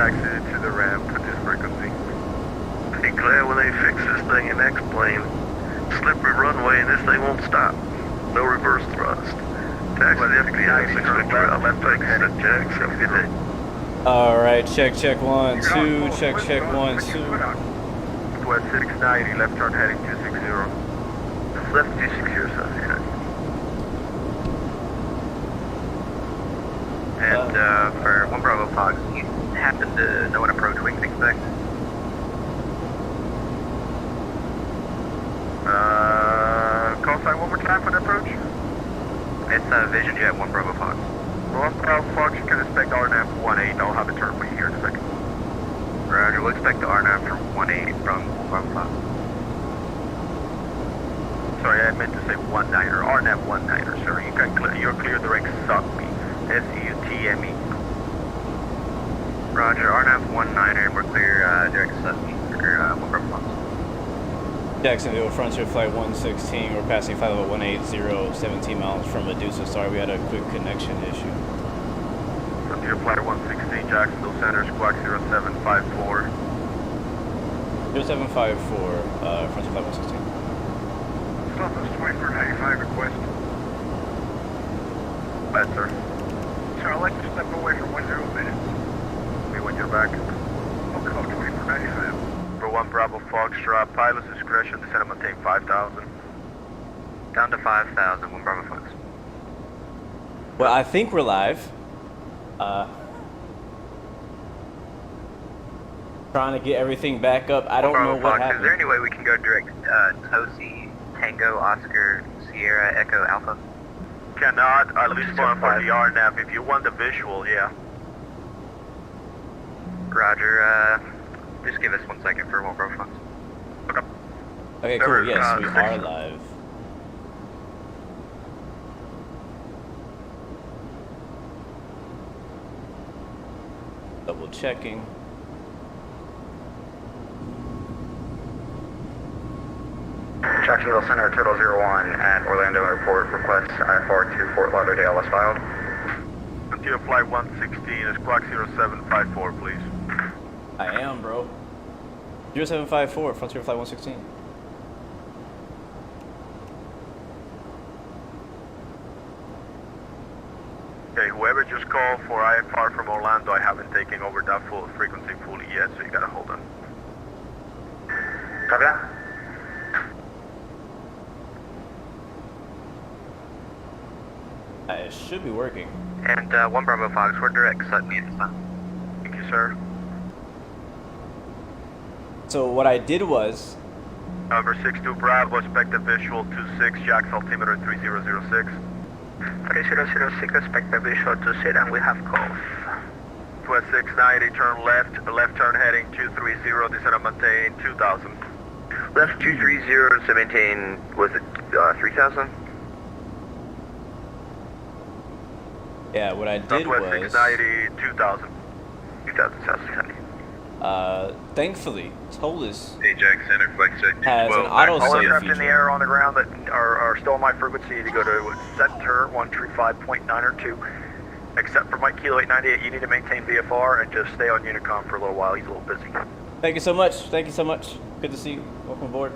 taxi to the ramp at this frequency. Be glad when they fix this thing in X-plane. Slippery runway and this thing won't stop. No reverse thrust. Taxi to FPS 650 route. Left take headed Jax. Have a good day. Alright, check 1, 2, check 1, 2. West 690, left turn heading 260. Left 260, South 690. And for 1 Bravo Fox, you happen to know what approach we can expect? Call sign one more time for the approach. It's Vision Jet 1 Bravo Fox. 1 Bravo Fox, you can expect RNAV 18. I'll have a turn for you here in a second. Roger, we'll expect the RNAV from 18 from 1 Bravo Fox. Sorry, I meant to say 19er. RNAV 19er, sir. You can you're clear direct SUTME. SUTME. Roger, RNAV 19er, we're clear direct SUTME for 1 Bravo Fox. Jacksonville, Frontier Flight 116. We're passing flight level 180, 17 miles from Medusa. Sorry, we had a quick connection issue. Frontier Flight 116, Jacksonville Center, squawk 0754. 0754, Frontier Flight 116. Southwest 2495 request. Bad, sir. Sir, I'd like to step away for 10 minutes. Me when you're back. I'll call 2495. For 1 Bravo Foxtrot, pilot's discretion, descend and maintain 5,000. Down to 5,000, 1 Bravo Fox. Well, I think we're live. Trying to get everything back up. I don't know what happened. Is there any way we can go direct Tosi, Tango, Oscar, Sierra, Echo, Alpha? Cannot, at least for the RNAV. If you want the visual, yeah. Roger, just give us 1 second for 1 Bravo Fox. Okay. Okay, cool. Yes, we are live. Double checking. Jacksonville Center, Total 01 at Orlando Airport, request IFR to Fort Lauderdale as filed. Frontier Flight 116, squawk 0754, please. I am, bro. 0754, Frontier Flight 116. Okay, whoever just called for IFR from Orlando, I haven't taken over that full frequency fully yet, so you gotta hold on. Copy that? It should be working. And 1 Bravo Fox, we're direct Sutton at this time. Thank you, sir. So what I did was... Number 62 Bravo, expect a visual 26, Jax altimeter 3006. 3006, expect a visual 26, and we have calls. West 690, turn left turn heading 230, descend and maintain 2000. Left 230 to maintain, was it 3000? Yeah, what I did was... Southwest 690, 2000. 2000, South 690. Thankfully, Toliss Ajax Center, flex has an autosave all aircraft feature. in the air on the ground that are still on my frequency to go to center 135.9 or 2. Except for Mike Kilo 898, you need to maintain VFR and just stay on Unicom for a little while. He's a little busy. Thank you so much. Thank you so much. Good to see you. Welcome aboard.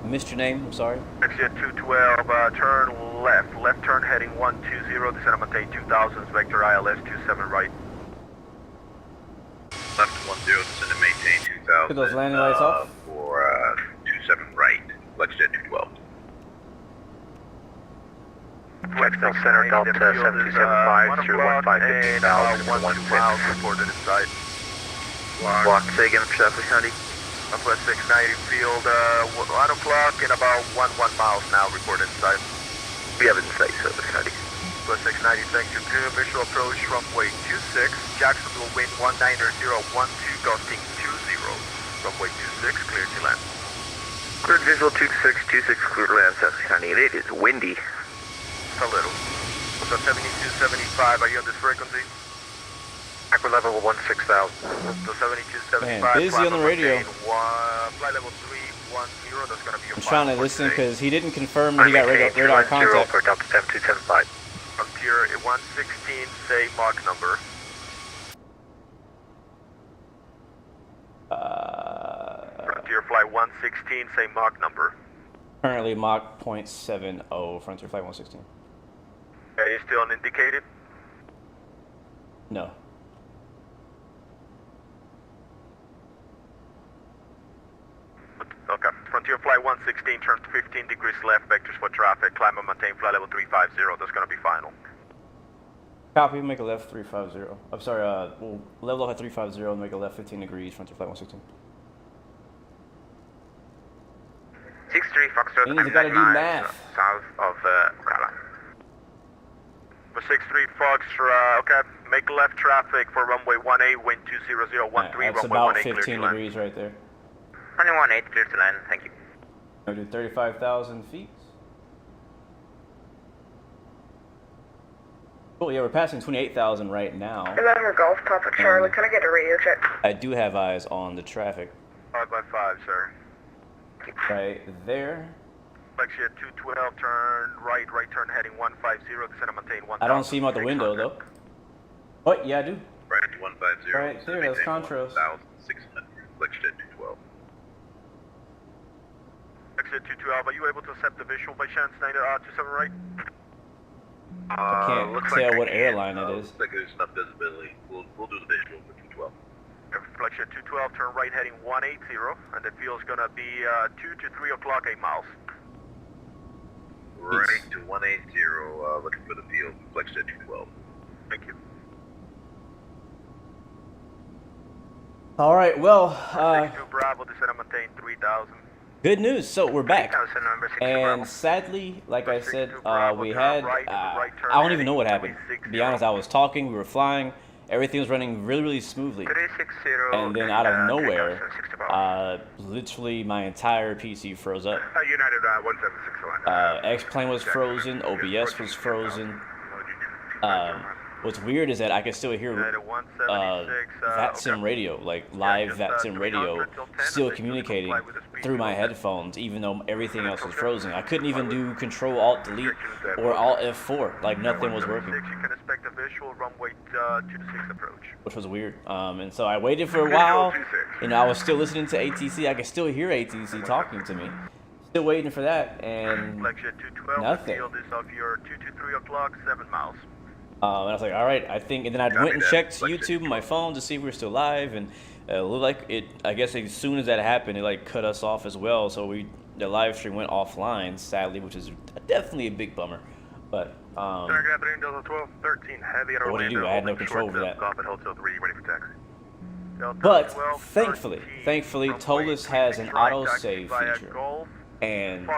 I missed your name. I'm sorry. Exit 212, turn left. Left turn heading 120, descend and maintain 2000, vector ILS 27 right. Left 10, descend and maintain 2000. Put those landing lights off. For 27 right, flex jet 212. Jacksonville Center, Delta 7275 through 1550,000 1 miles reported in sight. Block, say again, South 690. Southwest 690 field, 1 o'clock and about 11 miles now reported in sight. We have it in sight, South 690. Southwest 690, thank you. Clear visual approach runway 26, Jacksonville wind 19012, gusting 20. Runway 26, clear to land. Cleared visual 2626, clear to land, South 690. It is windy. A little. So 7275, are you on this frequency? Aqua level 16,000. So 7275. Man, busy on the radio. Flight level 310, that's going to be your I'm trying to listen today. because he didn't confirm he got radar contact. For Delta 7275. Frontier 116, say Mach number. 116, say Mach number. Currently Mach 0.70, Frontier Flight 116. Are you still unindicated? No. Okay. Frontier Flight 116 turns 15 degrees left, vectors for traffic, climb and maintain flight level 350. That's going to be final. Copy, make a left 350. I'm sorry, we'll level off at 350 and make a left 15 degrees, Frontier Flight 116. 63 Foxtrot. You gotta do math. South of Ocala. For 63 Foxtrot, okay. Make left traffic for runway 18, wind 20013, That's runway about 18, 15 degrees right there. Runway 18, clear to land. Thank you. We're gonna do 35,000 feet. Cool, yeah, we're passing 28,000 right now. 11 Golf, Papa Charlie. Can I get a radio check? I do have eyes on the traffic 5x5, sir. right there. Flexia 212, turn right turn heading 150, descend and maintain 1,600. I don't see him out the window though. Oh, yeah, I do. Right 150. Right there, that's Contras. 1,600. Flexjet 212. Flexia 212, are you able to accept the visual by chance, 27 right? I can't looks tell like what I airline can. it is. Looks like there's enough visibility. We'll do the visual for 212. Flexia 212, turn right heading 180, and the fuel's gonna be 2 to 3 o'clock, 8 miles. Right to 180, looking for the field, Flexjet 212. Thank you. All right, well, 62 Bravo, descend and maintain 3,000. good news. So we're back. 3000, number 60 And Bravo. sadly, like I said, 62 Bravo, we turn had, right turn I don't even know what heading happened. 360. To be honest, I was talking, we were flying, everything was running really, really smoothly. 360. And then out of nowhere, 3060 Bravo. literally my entire PC froze up. United 1761. X-Plane was frozen, OBS was frozen. What's weird is that I can still hear Vatsim radio, like live Vatsim radio, still communicating through my headphones, even though everything else was frozen. I couldn't even do Control Alt Delete or Alt F4, like nothing was working, You can expect a visual runway 26 approach. which was weird. And so I waited for a while. You know, I was still listening to ATC. I could still hear ATC talking to me. Still waiting for that, and Flexia 212, nothing. the field is of your 2 to 3 o'clock, 7 miles. And I was like, all right, I think, and then I went and checked YouTube on my phone to see if we were still live, and it looked like it, I guess as soon as that happened, it like cut us off as well, so the live stream went offline, sadly, which is definitely a big bummer, but, Center Catherine, Delta 12, 13, heavy at what do you do? I had no control over that. Golf at Hotel 3, ready for taxi. Delta But, 12, thankfully, 13, Toliss has an auto-save feature, and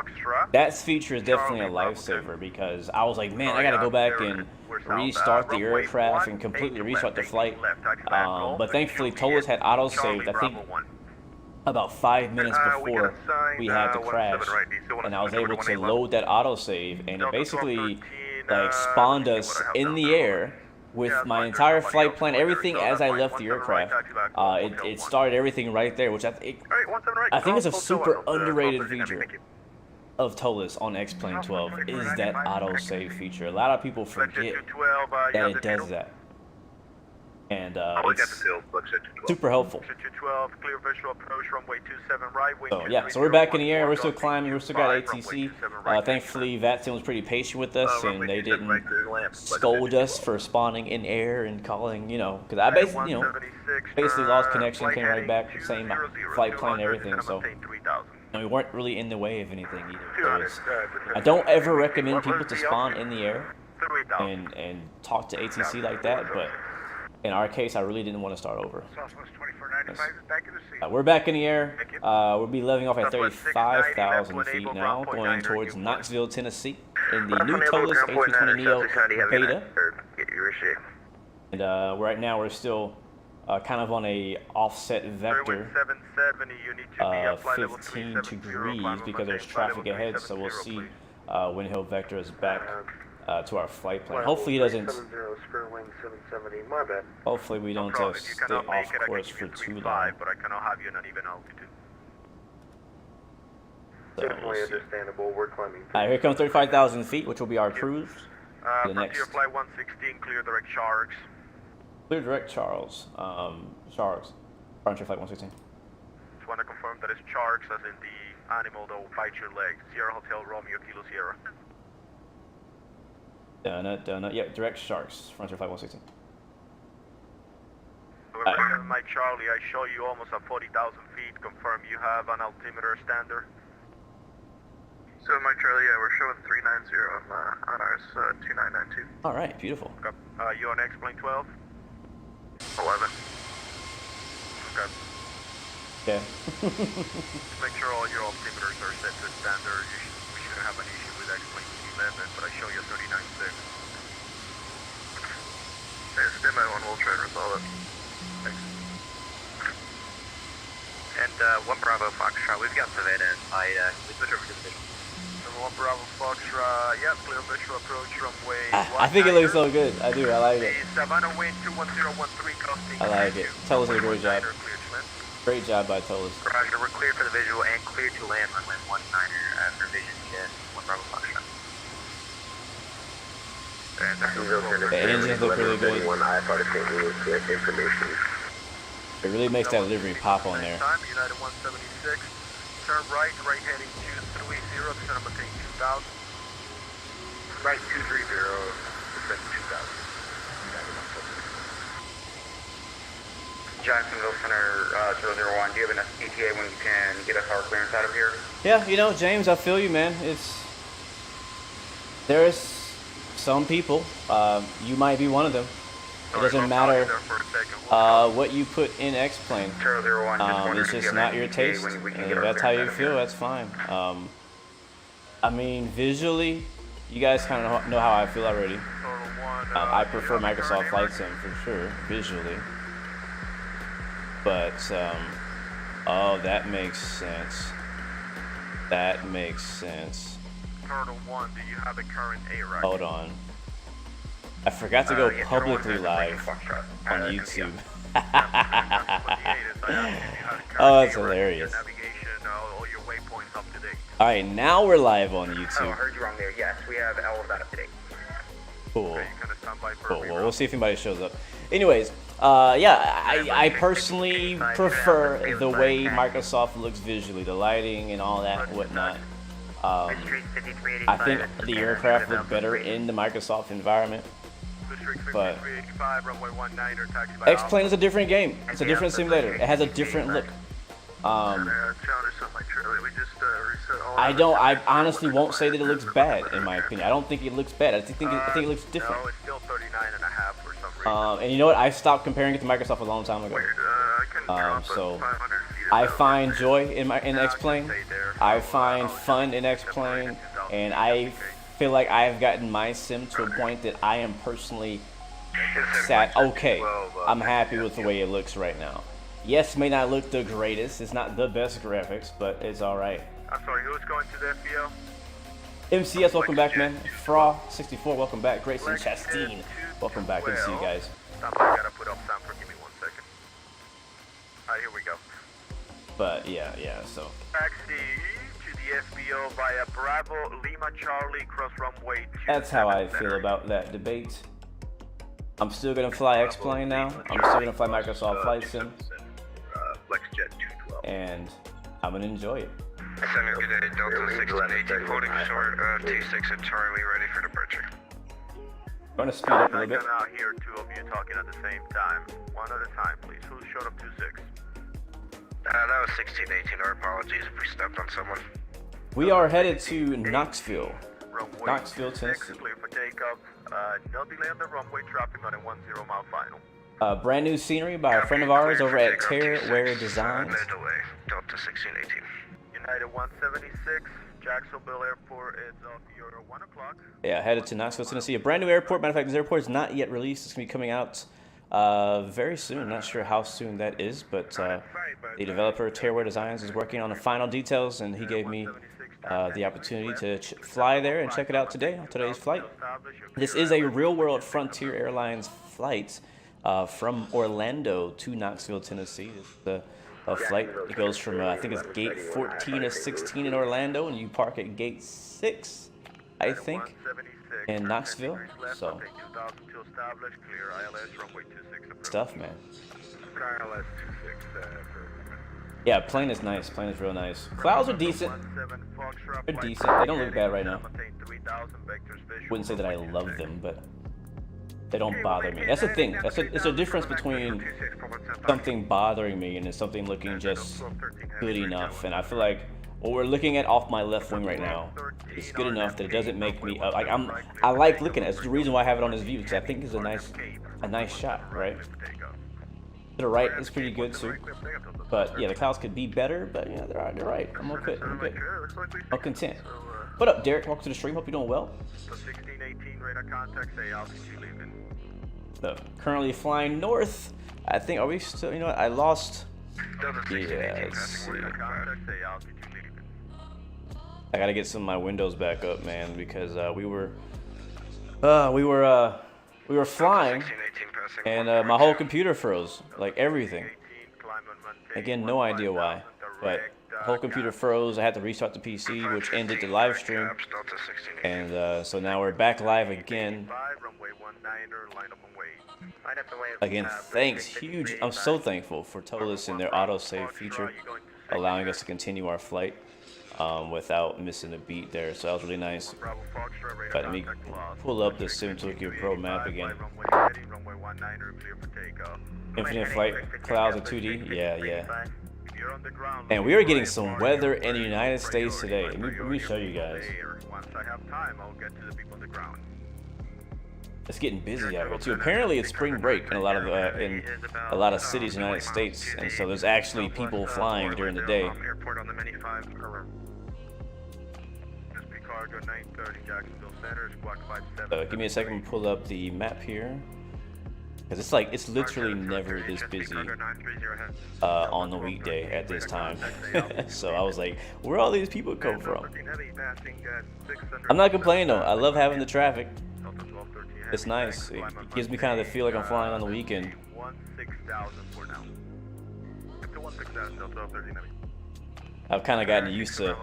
that feature is definitely a lifesaver, because I was like, man, I gotta go back and restart the aircraft and completely restart the flight, but thankfully Toliss had auto-saved, I think, about 5 minutes before we had the crash, and I was able to load that autosave, and it basically like spawned us in the air with my entire flight plan, everything as I left the aircraft. It started everything right there, which I think is a super underrated feature of Toliss on X-Plane 12 is that autosave feature. A lot of people forget that it does that. And it's super helpful. So yeah, so we're back in the air, we're still climbing, we're still got ATC. Thankfully Vatsim was pretty patient with us, and they didn't scold us for spawning in air and calling, you know, because I basically, you know, basically lost connection, came right back, same flight plan and everything, so and we weren't really in the way of anything either. So I don't ever recommend people to spawn in the air and talk to ATC like that, but in our case, I really didn't want to start over. We're back in the air. We'll be leveling off at 35,000 feet now, going towards Knoxville, Tennessee, in the new Toliss A320 Neo Beta. And right now, we're still kind of on a offset vector, 15 degrees, because there's traffic ahead, so we'll see when he'll vector us back to our flight plan. Hopefully he doesn't. Hopefully we don't stay off course for too long. But I cannot have you in an even altitude. So we'll understandable. We're climbing. Alright, here comes 35,000 feet, which will be our cruise. The next. Frontier Flight 116, clear direct Sharks. Clear direct Charles. Sharks. Frontier Flight 116. Just want to confirm confirm that it's sharks as in the animal that will bite your leg. Sierra Hotel Romeo Kilo Sierra. Donut. Yep, direct sharks. Frontier Flight 116. Mike Charlie, I show you almost at 40,000 feet. Confirm you have an altimeter stander. So Mike Charlie, yeah, we're showing 390 on ours 2992. All right, beautiful. Okay. You on X-Plane 12? 11. Okay. Okay. Make sure all your altimeters are set to standard. We shouldn't have an issue with X-Plane 11, but I show you 39.6. Hey, stand by 1, we'll try and resolve it. Thanks. And 1 Bravo Foxtrot, we've got surveyed in. We switch over to the visual. Number 1 Bravo Foxtrot, yep, clear visual approach runway. I think it looks so good. I do. I like it. Savannah wind 21013 costing. I like it. Toliss did a great job. Great job by Toliss. Roger, we're clear for the visual and clear to land runway 19er for vision check. 1 Bravo Foxtrot. The engines look really good. It really makes that delivery pop on there. Time, United 176. Turn right heading 230, descend on maintain 2000. Right 230, descend 2000. Jacksonville Center 001, do you have enough ETA when you can get us our clearance out of here? Yeah, you know, James, I feel you, man. There's some people, you might be one of them. It doesn't matter what you put in X-Plane. It's just not your taste. If that's how you feel, that's fine. I mean, visually, you guys kind of know how I feel already. I prefer Microsoft Flight Sim for sure, visually. But, oh, that makes sense. That makes sense. Turtle 1, do you have a current A-Ride? Hold on. I forgot to go publicly live on YouTube. Oh, that's hilarious. Alright, now we're live on YouTube. Oh, I heard you wrong there. Yes, we have all of that up to date. Cool. Cool. Well, we'll see if anybody shows up. Anyways, yeah, I personally prefer the way Microsoft looks visually, the lighting and all that and whatnot. I think the aircraft look better in the Microsoft environment. But X-Plane is a different game. It's a different simulator. It has a different look. I honestly won't say that it looks bad, in my opinion. I don't think it looks bad. I think it looks different. No, it's still 39.5 for some reason. And you know what? I stopped comparing it to Microsoft a long time ago. So I find joy in X-Plane. I find fun in X-Plane, and I feel like I have gotten my sim to a point that I am personally okay. I'm happy with the way it looks right now. Yes, it may not look the greatest. It's not the best graphics, but it's all right. I'm sorry, who's going to the FBO? MCS, welcome back, man. Fra64, welcome back. Grayson Chastain, welcome back. Good to see you guys. I gotta put up sound for, give me 1 second. Alright, here we go. But yeah, so. Taxi to the FBO via Bravo Lima Charlie cross runway 2. That's how I feel about that debate. I'm still gonna fly X-Plane now. I'm still gonna fly Microsoft Flight Sim. FlexJet 212. And I'm gonna enjoy it. Center, good day, Delta 1618, holding short, T6 and Charlie, ready for departure. I'm gonna speed up a little bit. I cannot hear 2 of you talking at the same time. One at a time, please. Who's showed up 26? That was 1618, our apologies if we stepped on someone. We are headed to Knoxville. Knoxville, Tennessee. Clear for takeoff. No delay on the runway, traffic on a 10 mile final. Brand new scenery by a friend of ours over at Tearware Designs. No delay, Delta 1618. United 176, Jacksonville Airport is off your 1 o'clock. Yeah, headed to Knoxville, Tennessee. A brand new airport. Matter of fact, this airport is not yet released. It's going to be coming out very soon. Not sure how soon that is, but the developer, Tearware Designs, is working on the final details, and he gave me the opportunity to fly there and check it out today on today's flight. This is a real-world Frontier Airlines flight from Orlando to Knoxville, Tennessee. This is the flight. It goes from, I think it's gate 14 to 16 in Orlando, and you park at gate 6, I think, in Knoxville. So, stuff, man. Yeah, plane is nice. Plane is real nice. Clouds are decent. They're decent. They don't look bad right now. Wouldn't say that I love them, but they don't bother me. That's the thing. It's a difference between something bothering me and something looking just good enough. And I feel like what we're looking at off my left wing right now is good enough that it doesn't make me like I like looking at it. It's the reason why I have it on this view, because I think it's a nice shot, right? To the right is pretty good too. But yeah, the clouds could be better, but yeah, they're right. I'm okay. I'm good. I'm content. What up, Derek? Welcome to the stream. Hope you're doing well. So, currently flying north. I think, are we still, you know what? I lost. Yeah, let's see. I gotta get some of my windows back up, man, because we were flying, and my whole computer froze, like everything. Again, no idea why, but the whole computer froze. I had to restart the PC, which ended the live stream, and so now we're back live again. Again, thanks, huge. I'm so thankful for Toliss and their autosave feature, allowing us to continue our flight without missing a beat there. So that was really nice. But let me pull up the Sim Tokyo Pro map again. Infinite flight, clouds and 2D. Yeah. And we are getting some weather in the United States today. Let me show you guys. It's getting busy out here too. Apparently, it's spring break in a lot of cities in the United States, and so there's actually people flying during the day. Give me a second to pull up the map here, because it's literally never this busy on the weekday at this time. So I was like, where all these people come from? I'm not complaining though. I love having the traffic. It's nice. It gives me kind of the feel like I'm flying on the weekend. I've kind of gotten used to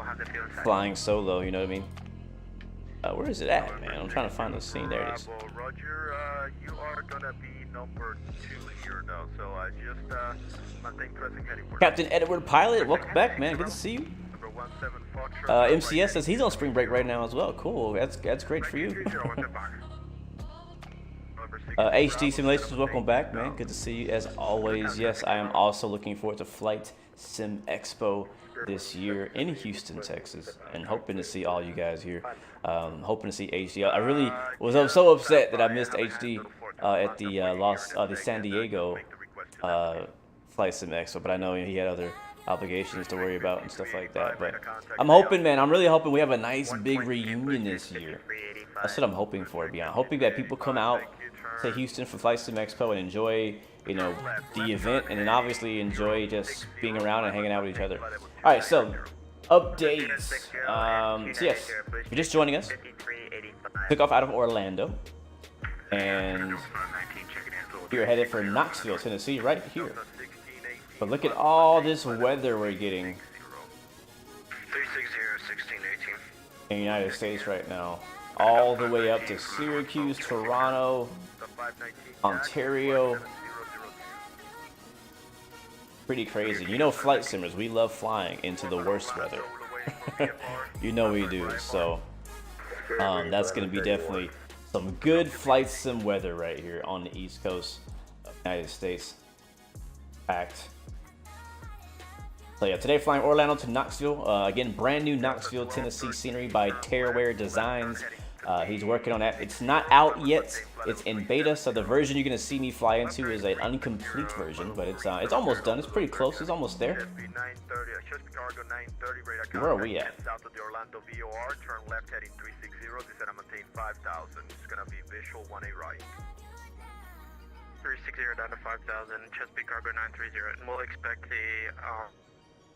flying solo, you know what I mean? Where is it at, man? I'm trying to find the scene. There it is. Roger, you are gonna be number 2 here now, so I just maintain pressing heading. Captain Edward Pilot, welcome back, man. Good to see you. MCS says he's on spring break right now as well. Cool. That's great for you. HD Simulations, welcome back, man. Good to see you as always. Yes, I am also looking forward to Flight Sim Expo this year in Houston, Texas, and hoping to see all you guys here. Hoping to see HD. I really was so upset that I missed HD at the San Diego Flight Sim Expo, but I know he had other obligations to worry about and stuff like that. But I'm hoping, man, I'm really hoping we have a nice big reunion this year. That's what I'm hoping for, to be honest. Hoping that people come out to Houston for Flight Sim Expo and enjoy, you know, the event, and then obviously enjoy just being around and hanging out with each other. All right, so updates. So yes, if you're just joining us, took off out of Orlando, and we're headed for Knoxville, Tennessee, right here. But look at all this weather we're getting in the United States right now, all the way up to Syracuse, Toronto, Ontario. Pretty crazy. You know, flight simmers, we love flying into the worst weather. You know we do. So that's going to be definitely some good flight sim weather right here on the East Coast of the United States. Packed. So yeah, today flying Orlando to Knoxville. Again, brand new Knoxville, Tennessee scenery by Tearware Designs. He's working on that. It's not out yet. It's in beta, so the version you're gonna see me fly into is an incomplete version, but it's almost done. It's pretty close. It's almost there. Where are we at? South of the Orlando VOR, turn left heading 360. Descend and maintain 5,000. It's gonna be visual 1A right. 360 down to 5,000. Chesapeake Cargo 930, and we'll expect the.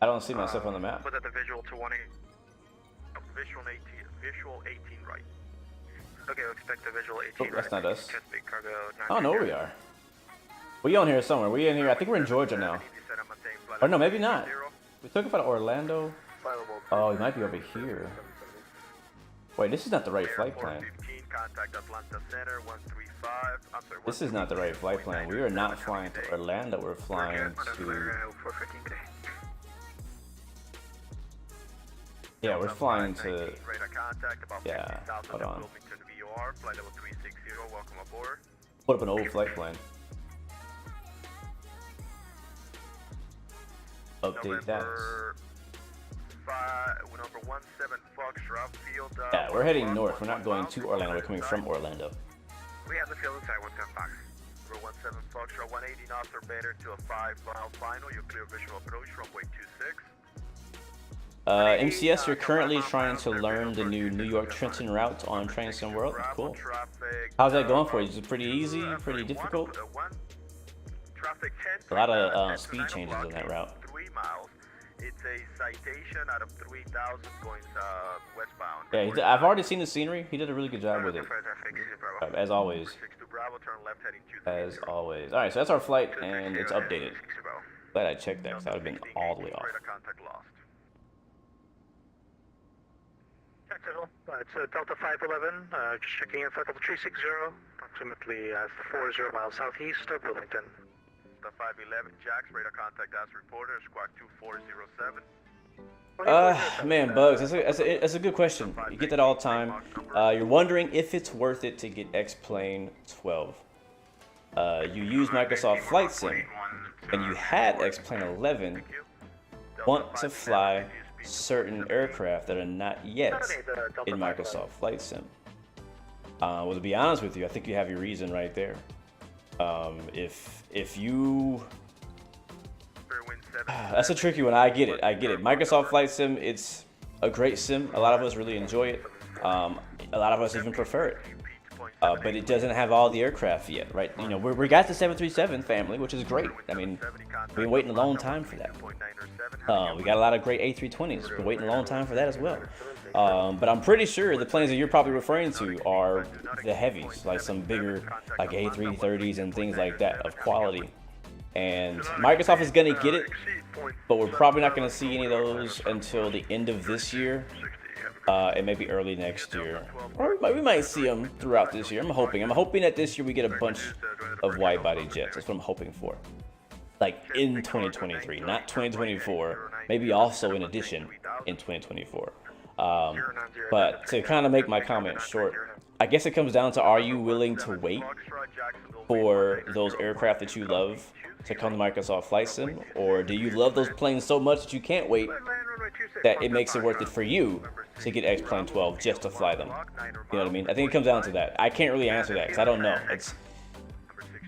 I don't see myself on the map. Was that the visual to 1A? Visual 18 right. Okay, we'll expect the visual 18 that's right. not us. Chesapeake Cargo 930. I don't know where we are. We on here somewhere. We in here. I think we're in Georgia now. Or no, maybe not. We took it out of Orlando. Oh, we might be over here. Wait, this is not the right flight plan. This is not the right flight plan. We are not flying to Orlando. We're flying to Yeah, we're flying to. Yeah, hold on. Put up an old flight plan. Update that. Yeah, we're heading north. We're not going to Orlando. We're coming from Orlando. We have the field inside 17 Fox. 17 Foxtrot 180 knots or better to a 5-mile final. You're clear visual approach runway 26. MCS, you're currently trying to learn the new New York Trenton route on Train World. Cool. How's that going for you? Is it pretty easy? Pretty difficult? A lot of speed changes on that route. 3 miles. It's a citation out of 3,000 going westbound. Yeah, I've already seen the scenery. He did a really good job with it. As always. As always. Alright, so that's our flight, and it's updated. Glad I checked that, because that would have been all the way off. It's Delta 511, just checking in Flight Level 360, approximately 40 miles southeast of Wilmington. The 511 Jacks, radar contact as reporter, squawk 2407. Man, Bugs, that's a good question. You get that all the time. You're wondering if it's worth it to get X-Plane 12. You use Microsoft Flight Sim, and you had X-Plane 11, want to fly certain aircraft that are not yet in Microsoft Flight Sim. Well, to be honest with you, I think you have your reason right there. If you... That's a tricky one. I get it. Microsoft Flight Sim, it's a great sim. A lot of us really enjoy it. A lot of us even prefer it. But it doesn't have all the aircraft yet, right? You know, we got the 737 family, which is great. I mean, we've been waiting a long time for that. We got a lot of great A320s. We're waiting a long time for that as well. But I'm pretty sure the planes that you're probably referring to are the heavies, like some bigger, like A330s and things like that of quality. And Microsoft is going to get it, but we're probably not going to see any of those until the end of this year, and maybe early next year. Or we might see them throughout this year. I'm hoping that this year we get a bunch of wide-body jets. That's what I'm hoping for. Like in 2023, not 2024. Maybe also in addition in 2024. But to kind of make my comment short, I guess it comes down to, are you willing to wait for those aircraft that you love to come to Microsoft Flight Sim, or do you love those planes so much that you can't wait that it makes it worth it for you to get X-Plane 12 just to fly them? You know what I mean? I think it comes down to that. I can't really answer that because I don't know.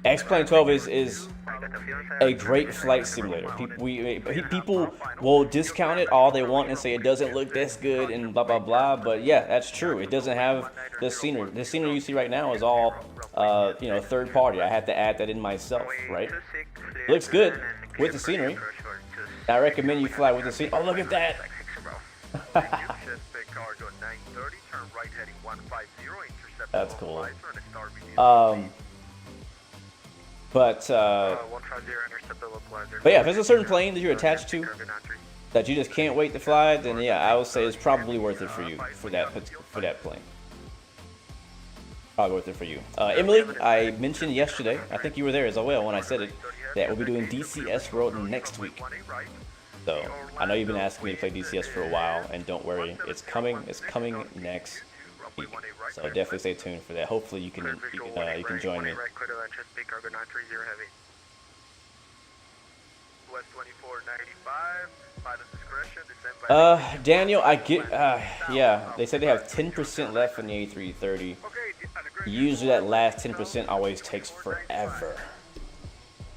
X-Plane 12 is a great flight simulator. People will discount it all they want and say it doesn't look this good and blah blah blah. But yeah, that's true. It doesn't have the scenery. The scenery you see right now is all you know, third party. I had to add that in myself, right? It looks good with the scenery. I recommend you fly with the scenery. Oh, look at that! That's cool. But yeah, if there's a certain plane that you're attached to that you just can't wait to fly, then yeah, I would say it's probably worth it for you for that plane. Probably worth it for you. Emily, I mentioned yesterday, I think you were there as well when I said it, that we'll be doing DCS World next week. So I know you've been asking me to play DCS for a while, and don't worry, it's coming next week. So definitely stay tuned for that. Hopefully you can join me. Daniel, I get, yeah, they said they have 10% left in the A330. Usually that last 10% always takes forever.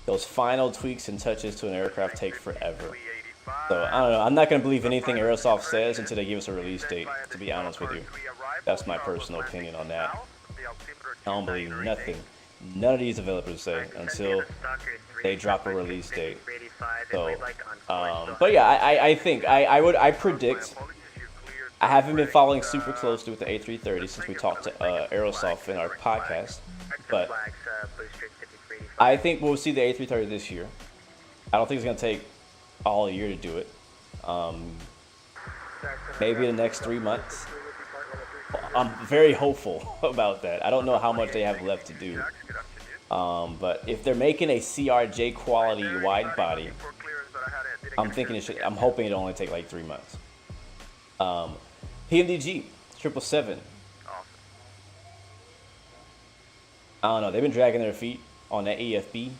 Those final tweaks and touches to an aircraft take forever. So, I don't know, I'm not going to believe anything Aerosoft says until they give us a release date, to be honest with you. That's my personal opinion on that. I don't believe nothing none of these developers say until they drop a release date. So, but yeah, I predict, I haven't been following super closely with the A330 since we talked to Aerosoft in our podcast, but I think we'll see the A330 this year. I don't think it's going to take all year to do it. Maybe the next 3 months. I'm very hopeful about that. I don't know how much they have left to do. But if they're making a CRJ quality wide body, I'm hoping it only take like 3 months. PMDG 777. Awesome. I don't know. They've been dragging their feet on that EFB,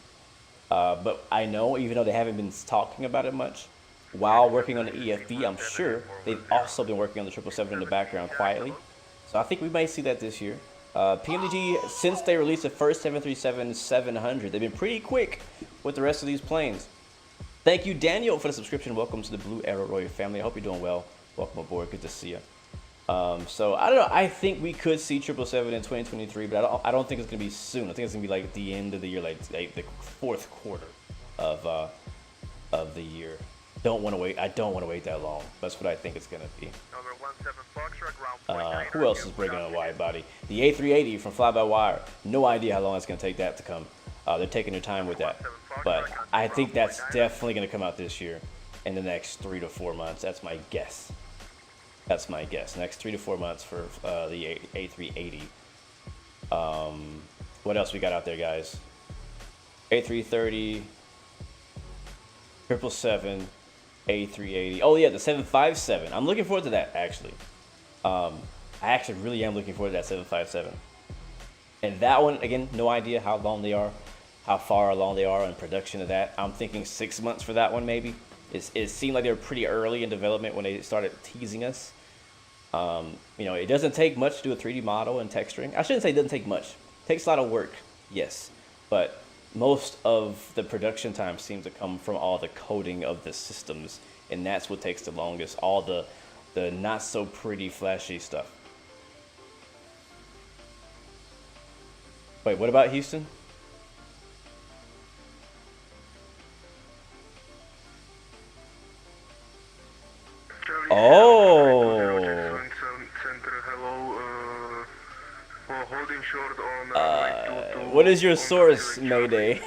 but I know even though they haven't been talking about it much, while working on the EFB, I'm sure they've also been working on the 777 in the background quietly. So I think we might see that this year. PMDG, since they released the first 737-700, they've been pretty quick with the rest of these planes. Thank you, Daniel, for the subscription. Welcome to the Blue Arrow Royal family. I hope you're doing well. Welcome aboard. Good to see you. So I don't know. I think we could see 777 in 2023, but I don't think it's gonna be soon. I think it's gonna be like at the end of the year, like the fourth quarter of the year. Don't want to wait. I don't want to wait that long. That's what I think it's gonna be. Who else is bringing a wide body? The A380 from Fly By Wire. No idea how long it's gonna take that to come. They're taking their time with that, but I think that's definitely gonna come out this year in the next 3 to 4 months. That's my guess. That's my guess. Next 3 to 4 months for the A380. What else we got out there, guys? A330, 777, A380. Oh yeah, the 757. I'm looking forward to that actually. I actually really am looking forward to that 757. And that one, again, no idea how long they are, how far along they are in production of that. I'm thinking 6 months for that one maybe. It seemed like they were pretty early in development when they started teasing us. You know, it doesn't take much to do a 3D model and texturing. I shouldn't say it doesn't take much. It takes a lot of work, yes. But most of the production time seems to come from all the coding of the systems. And that's what takes the longest. All the not so pretty flashy stuff. Wait, what about Houston? Oh. What is your source, Mayday?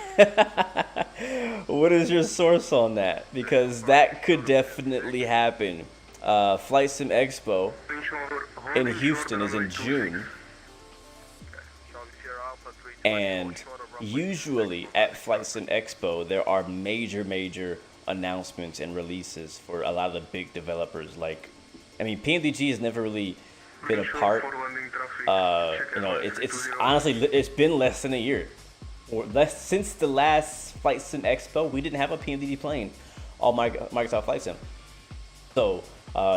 What is your source on that? Because that could definitely happen. Flight Sim Expo in Houston is in June. And usually at Flight Sim Expo, there are major announcements and releases for a lot of the big developers. Like, I mean, PMDG has never really been a part. You know, it's honestly, it's been less than a year, or less since the last Flight Sim Expo. We didn't have a PMDG plane on Microsoft Flight Sim, so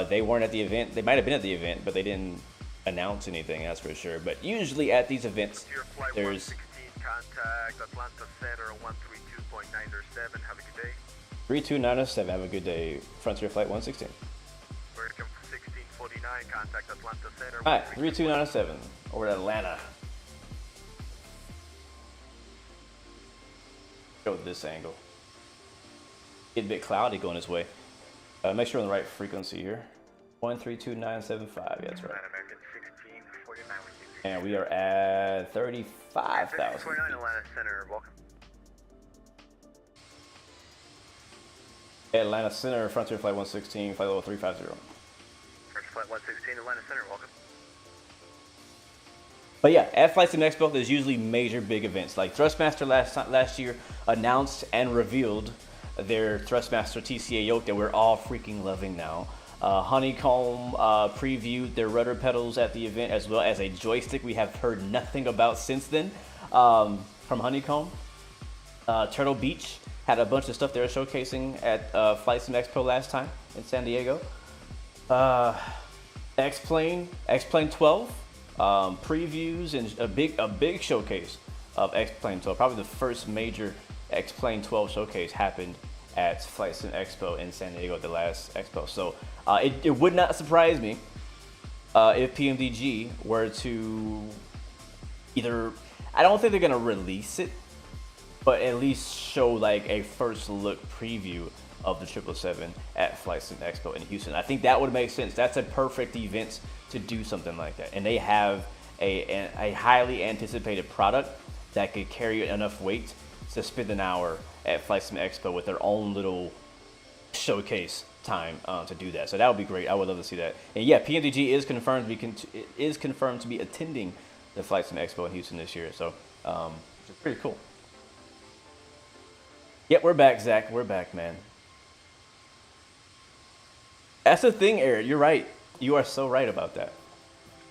they weren't at the event. They might have been at the event, but they didn't announce anything. That's for sure. But usually at these events, there's contact Atlanta Center 132.907. Have a good day. 32907. Have a good day. Frontier Flight 116. Welcome 1649. Contact Atlanta Center. All right, 32907 over to Atlanta. Go this angle. Get a bit cloudy going this way. Make sure we're on the right frequency here. 132975. Yeah, that's right. And we are at 35,000. Atlanta Center. Welcome. Atlanta Center, Frontier Flight 116, flight level 350. Frontier Flight 116, Atlanta Center, welcome. But yeah, at Flight Sim Expo, there's usually major big events. Like Thrustmaster last year announced and revealed their Thrustmaster TCA yoke that we're all freaking loving now. Honeycomb previewed their rudder pedals at the event, as well as a joystick we have heard nothing about since then from Honeycomb. Turtle Beach had a bunch of stuff they were showcasing at Flight Sim Expo last time in San Diego. X-Plane 12 previews and a big showcase of X-Plane 12. Probably the first major X-Plane 12 showcase happened at Flight Sim Expo in San Diego at the last Expo. So it would not surprise me if PMDG were to either, I don't think they're gonna release it, but at least show like a first look preview of the 777 at Flight Sim Expo in Houston. I think that would make sense. That's a perfect event to do something like that. And they have a highly anticipated product that could carry enough weight to spend an hour at Flight Sim Expo with their own little showcase time to do that. So that would be great. I would love to see that. And yeah, PMDG is confirmed to be attending the Flight Sim Expo in Houston this year. So it's pretty cool. Yep, we're back, Zach. We're back, man. That's the thing, Eric. You're right. You are so right about that.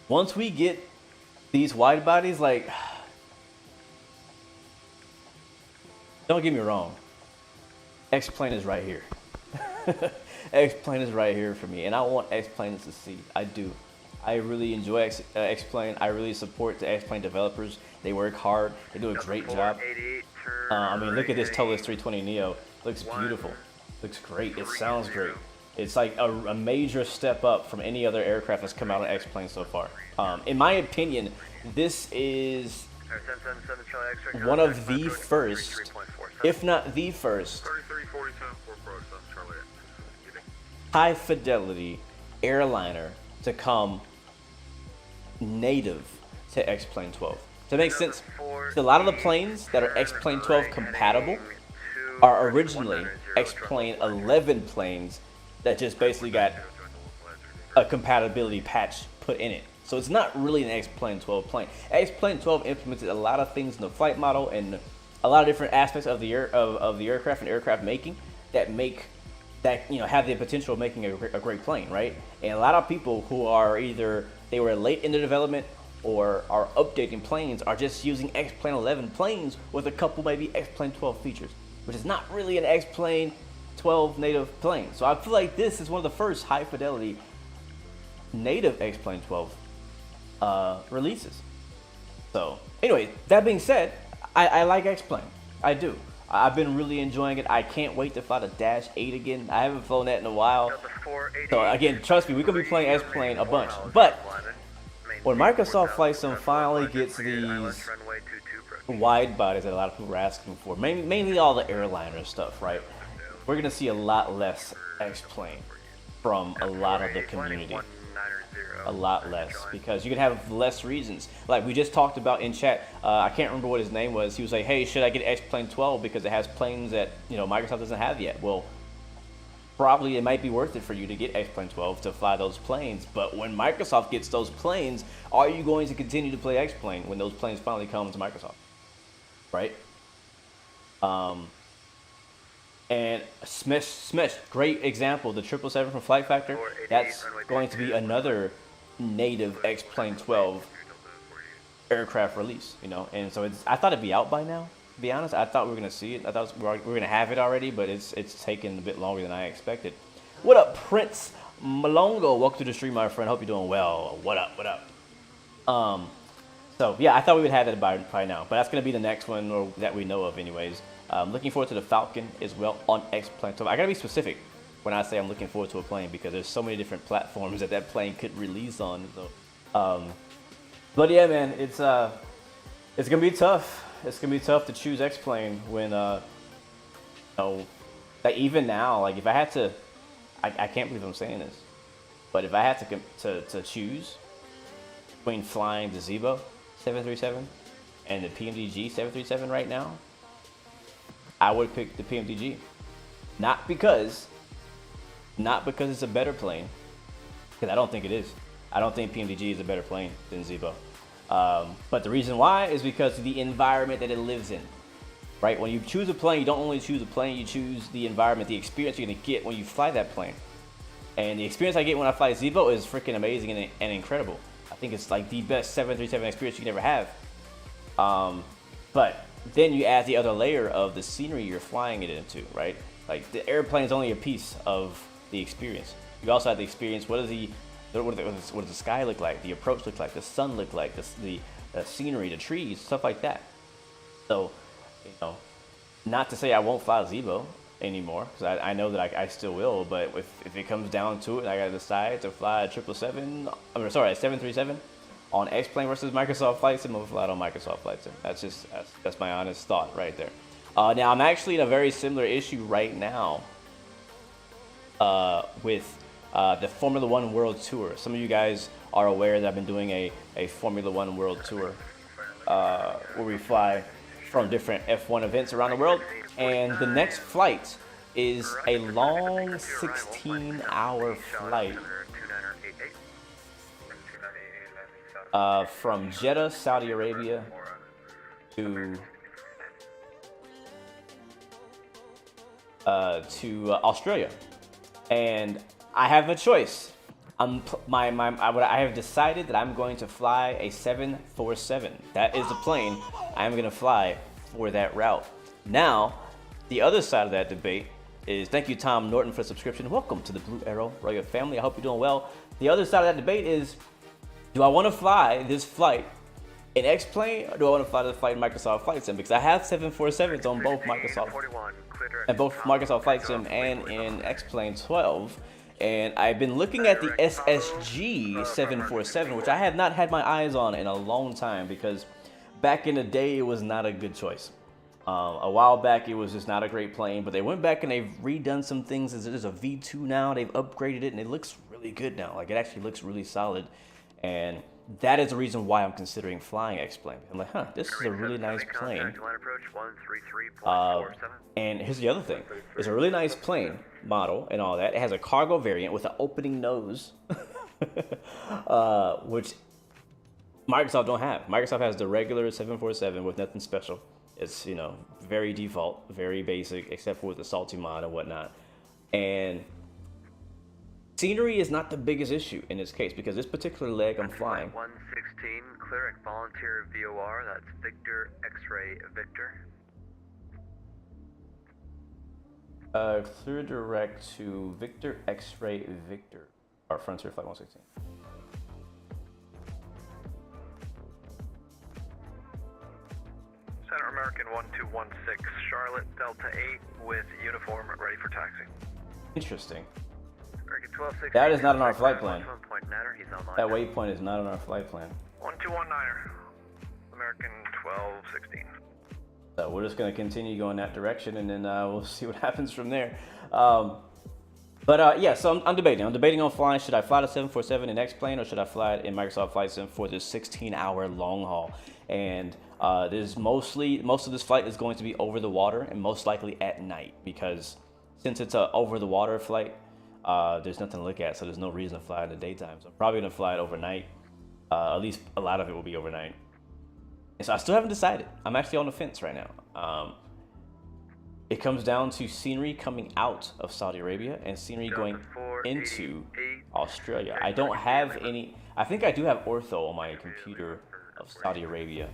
Once we get these wide bodies, like, don't get me wrong, X-Plane is right here. X-Plane is right here for me, and I want X-Plane to succeed. I do. I really enjoy X-Plane. I really support the X-Plane developers. They work hard. They do a great job. I mean, look at this Toliss A320 Neo. Looks beautiful. Looks great. It sounds great. It's like a major step up from any other aircraft that's come out on X-Plane so far. In my opinion, this is one of the first, if not the first, high fidelity airliner to come native to X-Plane 12. To make sense, a lot of the planes that are X-Plane 12 compatible are originally X-Plane 11 planes that just basically got a compatibility patch put in it. So it's not really an X-Plane 12 plane. X-Plane 12 implemented a lot of things in the flight model and a lot of different aspects of the aircraft and aircraft making that have the potential of making a great plane, right? And a lot of people who are either they were late in the development or are updating planes are just using X-Plane 11 planes with a couple maybe X-Plane 12 features, which is not really an X-Plane 12 native plane. So I feel like this is one of the first high fidelity native X-Plane 12 releases. So anyway, that being said, I like X-Plane. I do. I've been really enjoying it. I can't wait to fly the Dash 8 again. I haven't flown that in a while. So again, trust me, we're gonna be playing X-Plane a bunch. But when Microsoft Flight Sim finally gets these wide bodies that a lot of people are asking for, mainly all the airliner stuff, right? We're gonna see a lot less X-Plane from a lot of the community. A lot less, because you can have less reasons. Like we just talked about in chat, I can't remember what his name was. He was like, hey, should I get X-Plane 12 because it has planes that Microsoft doesn't have yet? Well, probably it might be worth it for you to get X-Plane 12 to fly those planes, but when Microsoft gets those planes, are you going to continue to play X-Plane when those planes finally come to Microsoft? Right? And Smesh, great example, the 777 from Flight Factor, that's going to be another native X-Plane 12 aircraft release, and so I thought it'd be out by now, to be honest. I thought we were going to see it. I thought we were going to have it already, but it's taken a bit longer than I expected. What up, Prince Malongo? Welcome to the stream, my friend. Hope you're doing well. What up? So yeah, I thought we would have it by now, but that's going to be the next one that we know of anyways. Looking forward to the Falcon as well on X-Plane 12. I gotta be specific when I say I'm looking forward to a plane because there's so many different platforms that plane could release on. So, but yeah, man, it's gonna be tough. It's gonna be tough to choose X-Plane when like even now, like if I had to, I can't believe I'm saying this, but if I had to choose between flying the Zibo 737 and the PMDG 737 right now, I would pick the PMDG. Not because it's a better plane, because I don't think it is. I don't think PMDG is a better plane than Zibo. But the reason why is because of the environment that it lives in. Right? When you choose a plane, you don't only choose a plane, you choose the environment, the experience you're gonna get when you fly that plane. And the experience I get when I fly Zibo is freaking amazing and incredible. I think it's like the best 737 experience you can ever have. But then you add the other layer of the scenery you're flying it into, right? Like the airplane is only a piece of the experience. You also have the experience. What does the sky look like? The approach look like? The sun look like? The scenery, the trees, stuff like that. So, not to say I won't fly Zibo anymore, because I know that I still will. But if it comes down to it, I gotta decide to fly a 737 on X-Plane versus Microsoft Flight Sim, I'm gonna fly it on Microsoft Flight Sim. That's my honest thought right there. Now I'm actually in a very similar issue right now with the Formula One World Tour. Some of you guys are aware that I've been doing a Formula One World Tour where we fly from different F1 events around the world, and the next flight is a long 16-hour flight from Jeddah, Saudi Arabia to Australia. And I have a choice. I have decided that I'm going to fly a 747. That is the plane I'm going to fly for that route. Now, the other side of that debate is, thank you Tom Norton for the subscription. Welcome to the Blue Arrow Royal family. I hope you're doing well. The other side of that debate is, do I want to fly this flight in X-Plane, or do I want to fly this flight in Microsoft Flight Sim? Because I have 747s on both Microsoft Flight Sim and in X-Plane 12. And I've been looking at the SSG 747, which I have not had my eyes on in a long time, because back in the day it was not a good choice. A while back it was just not a great plane, but they went back and they've redone some things. There's a V2 now, they've upgraded it, and it looks really good now. Like, it actually looks really solid, and that is the reason why I'm considering flying X-Plane. I'm like, this is a really nice plane. And here's the other thing. It's a really nice plane model and all that. It has a cargo variant with an opening nose, which Microsoft don't have. Microsoft has the regular 747 with nothing special. It's, you know, very default, very basic, except for the salty mod and whatnot. And scenery is not the biggest issue in this case, because this particular leg I'm flying. 116, clear at volunteer VOR, that's Victor X-Ray Victor. Clear direct to Victor X-Ray Victor, our Frontier Flight 116. Center American 1216, Charlotte Delta 8 with uniform ready for taxi. Interesting. American 1216. That is not on our flight plan. He's online. That waypoint is not on our flight plan. 1219er, American 1216. So we're just going to continue going that direction, and then we'll see what happens from there. Yeah, so I'm debating. I'm debating on flying. Should I fly the 747 in X-Plane, or should I fly it in Microsoft Flight Sim for this 16-hour long haul? And there's most of this flight is going to be over the water, and most likely at night, because since it's a over the water flight, there's nothing to look at, so there's no reason to fly in the daytime. So I'm probably going to fly it overnight. At least a lot of it will be overnight. And so I still haven't decided. I'm actually on the fence right now. It comes down to scenery coming out of Saudi Arabia and scenery going into Australia. I don't have any. I think I do have ortho on my computer of Saudi Arabia,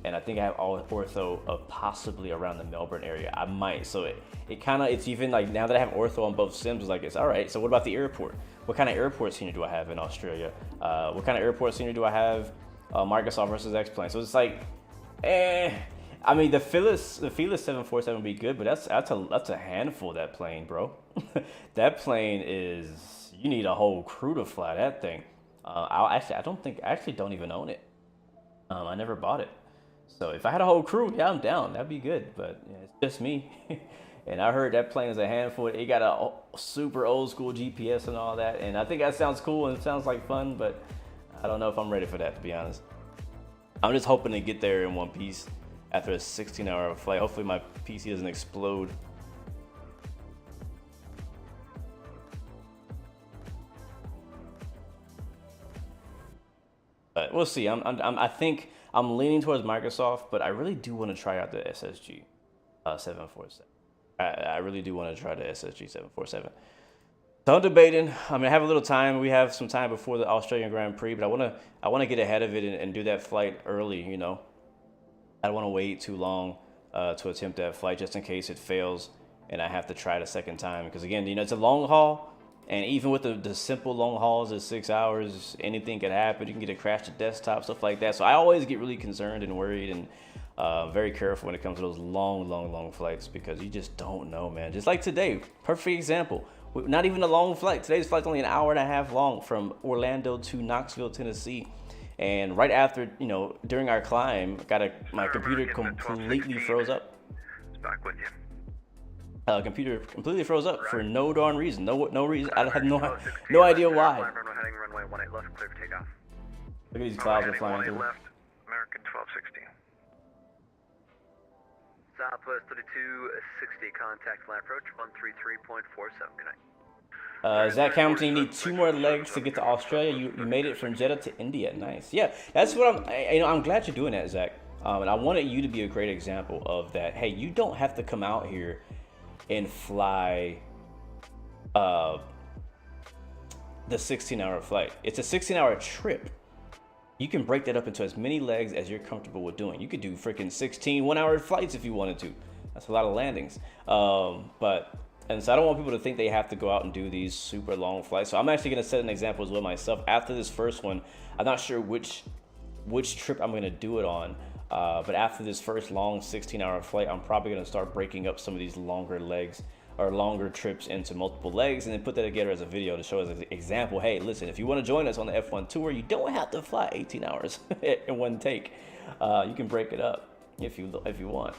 and I think I have all ortho of possibly around the Melbourne area. I might. So it's even like, now that I have ortho on both sims, it's like, it's all right. So what about the airport? What kind of airport scenery do I have in Australia? What kind of airport scenery do I have? Microsoft versus X-Plane. So it's like, I mean, the Fearless 747 would be good, but that's a handful, that plane, bro. That plane is, you need a whole crew to fly that thing. I actually don't even own it. I never bought it. So if I had a whole crew, yeah, I'm down. That'd be good. But yeah, it's just me. And I heard that plane is a handful. It got a super old school GPS and all that. And I think that sounds cool and it sounds like fun, but I don't know if I'm ready for that, to be honest. I'm just hoping to get there in one piece after a 16-hour flight. Hopefully my PC doesn't explode. But we'll see. I think I'm leaning towards Microsoft, but I really do want to try out the SSG 747. I really do want to try the SSG 747. So I'm debating. I mean, I have a little time. We have some time before the Australian Grand Prix, but I want to get ahead of it and do that flight early. You know, I don't want to wait too long to attempt that flight, just in case it fails and I have to try it a second time. Because again, you know, it's a long haul, and even with the simple long hauls of 6 hours, anything could happen. You can get a crash to desktop, stuff like that. So I always get really concerned and worried and very careful when it comes to those long flights, because you just don't know, man. Just like today, perfect example. Not even a long flight. Today's flight's only an hour and a half long from Orlando to Knoxville, Tennessee. And right after, you know, during our climb, my computer completely froze up. Back with you. Computer completely froze up for no darn reason. No reason. I had no idea why. Runway 18 left, clear for takeoff. Look at these clouds we're flying through. Left, American 1216. Southwest 3260, contact land approach 133.47. Good night. Zach Hamilton, you need 2 more legs to get to Australia. You made it from Jeddah to India. Nice. Yeah, that's what I'm glad you're doing that, Zach. And I wanted you to be a great example of that. Hey, you don't have to come out here and fly the 16-hour flight. It's a 16-hour trip. You can break that up into as many legs as you're comfortable with doing. You could do freaking 16 one-hour flights if you wanted to. That's a lot of landings. And so I don't want people to think they have to go out and do these super long flights. So I'm actually going to set an example as well myself. After this first one, I'm not sure which trip I'm going to do it on. But after this first long 16-hour flight, I'm probably going to start breaking up some of these longer legs or longer trips into multiple legs and then put that together as a video to show as an example. Hey, listen, if you want to join us on the F1 tour, you don't have to fly 18 hours in one take. You can break it up if you want.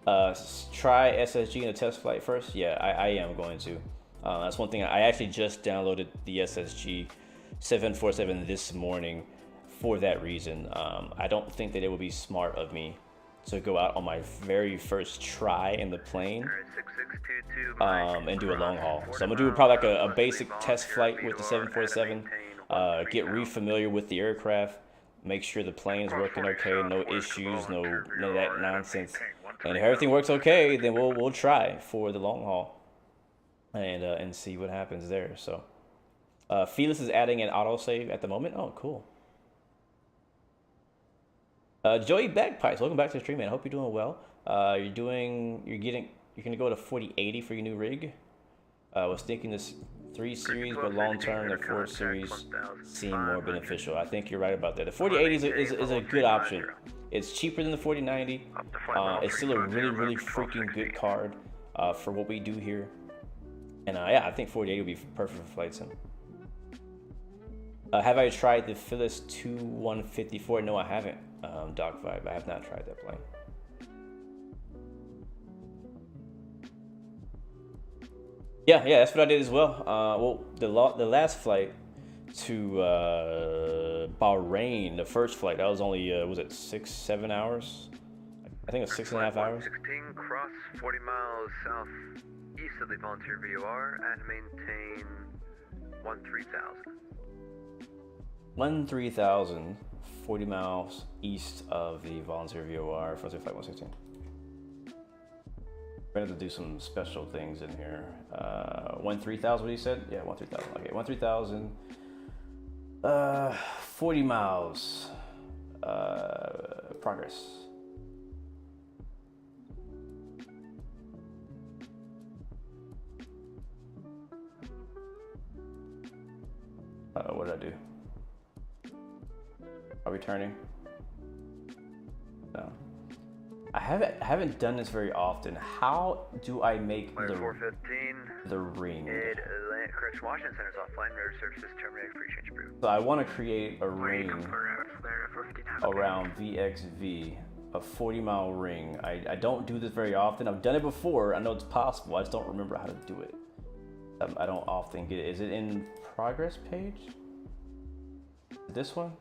Try SSG in a test flight first. Yeah, I am going to. That's one thing. I actually just downloaded the SSG 747 this morning for that reason. I don't think that it would be smart of me to go out on my very first try in the plane and do a long haul. So I'm gonna do probably like a basic test flight with the 747, get re-familiar with the aircraft, make sure the plane's working okay, no issues, none of that nonsense. And if everything works okay, then we'll try for the long haul and see what happens there. So Felix is adding an autosave at the moment. Oh, cool. Joey Bagpipes, welcome back to the stream, man. I hope you're doing well. You're gonna go to 4080 for your new rig. Was thinking this 3 series, but long term the 4 series seem more beneficial. I think you're right about that. The 4080 is a good option. It's cheaper than the 4090. It's still a really freaking good card for what we do here. And yeah, I think 4080 would be perfect for flight sim. Have I tried the Philips 2154? No, I haven't. Doc Vibe, I have not tried that plane. Yeah, that's what I did as well. Well, the last flight to Bahrain, the first flight, that was only was it 6-7 hours? I think it was 6.5 hours. 16, cross 40 miles southeast of the volunteer VOR and maintain 13,000. 13,000, 40 miles east of the volunteer VOR, flight 116. We're gonna have to do some special things in here. 13,000, what you said? Yeah, 13,000. Okay, 13,000. 40 miles. Progress. What did I do? Are we turning? No. I haven't done this very often. How do I make the ring? Chris Washington Center's offline. Radar services terminated. Pre-change approved. So I want to create a ring around VXV, a 40-mile ring. I don't do this very often. I've done it before. I know it's possible. I just don't remember how to do it. I don't often get it. Is it in progress page? This one?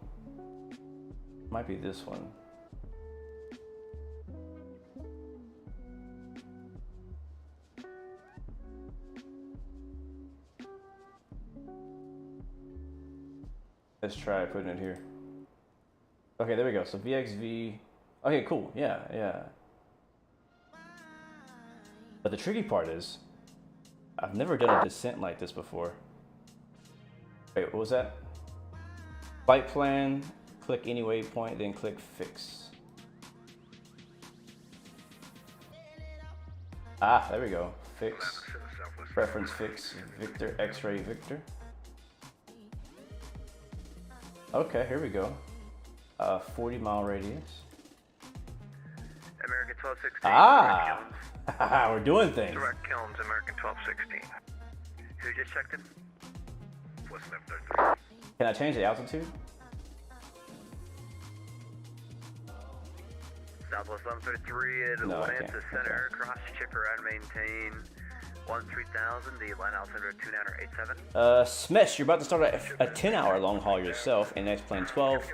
Might be this one. Let's try putting it here. Okay, there we go. So VXV. Okay, cool. Yeah. But the tricky part is, I've never done a descent like this before. Wait, what was that? Flight plan. Click any waypoint, then click fix. Ah, there we go. Fix. Preference fix. Victor, X-ray, Victor. Okay, here we go. 40-mile radius. American 1216. Ah, we're doing things. Direct Kilns, American 1216. Who just checked in? Can I change the altitude? Southwest 133 at Atlanta Center, cross chipper and maintain 13,000, the line altimeter 2987. Smesh, you're about to start a 10-hour long haul yourself in next plane 12.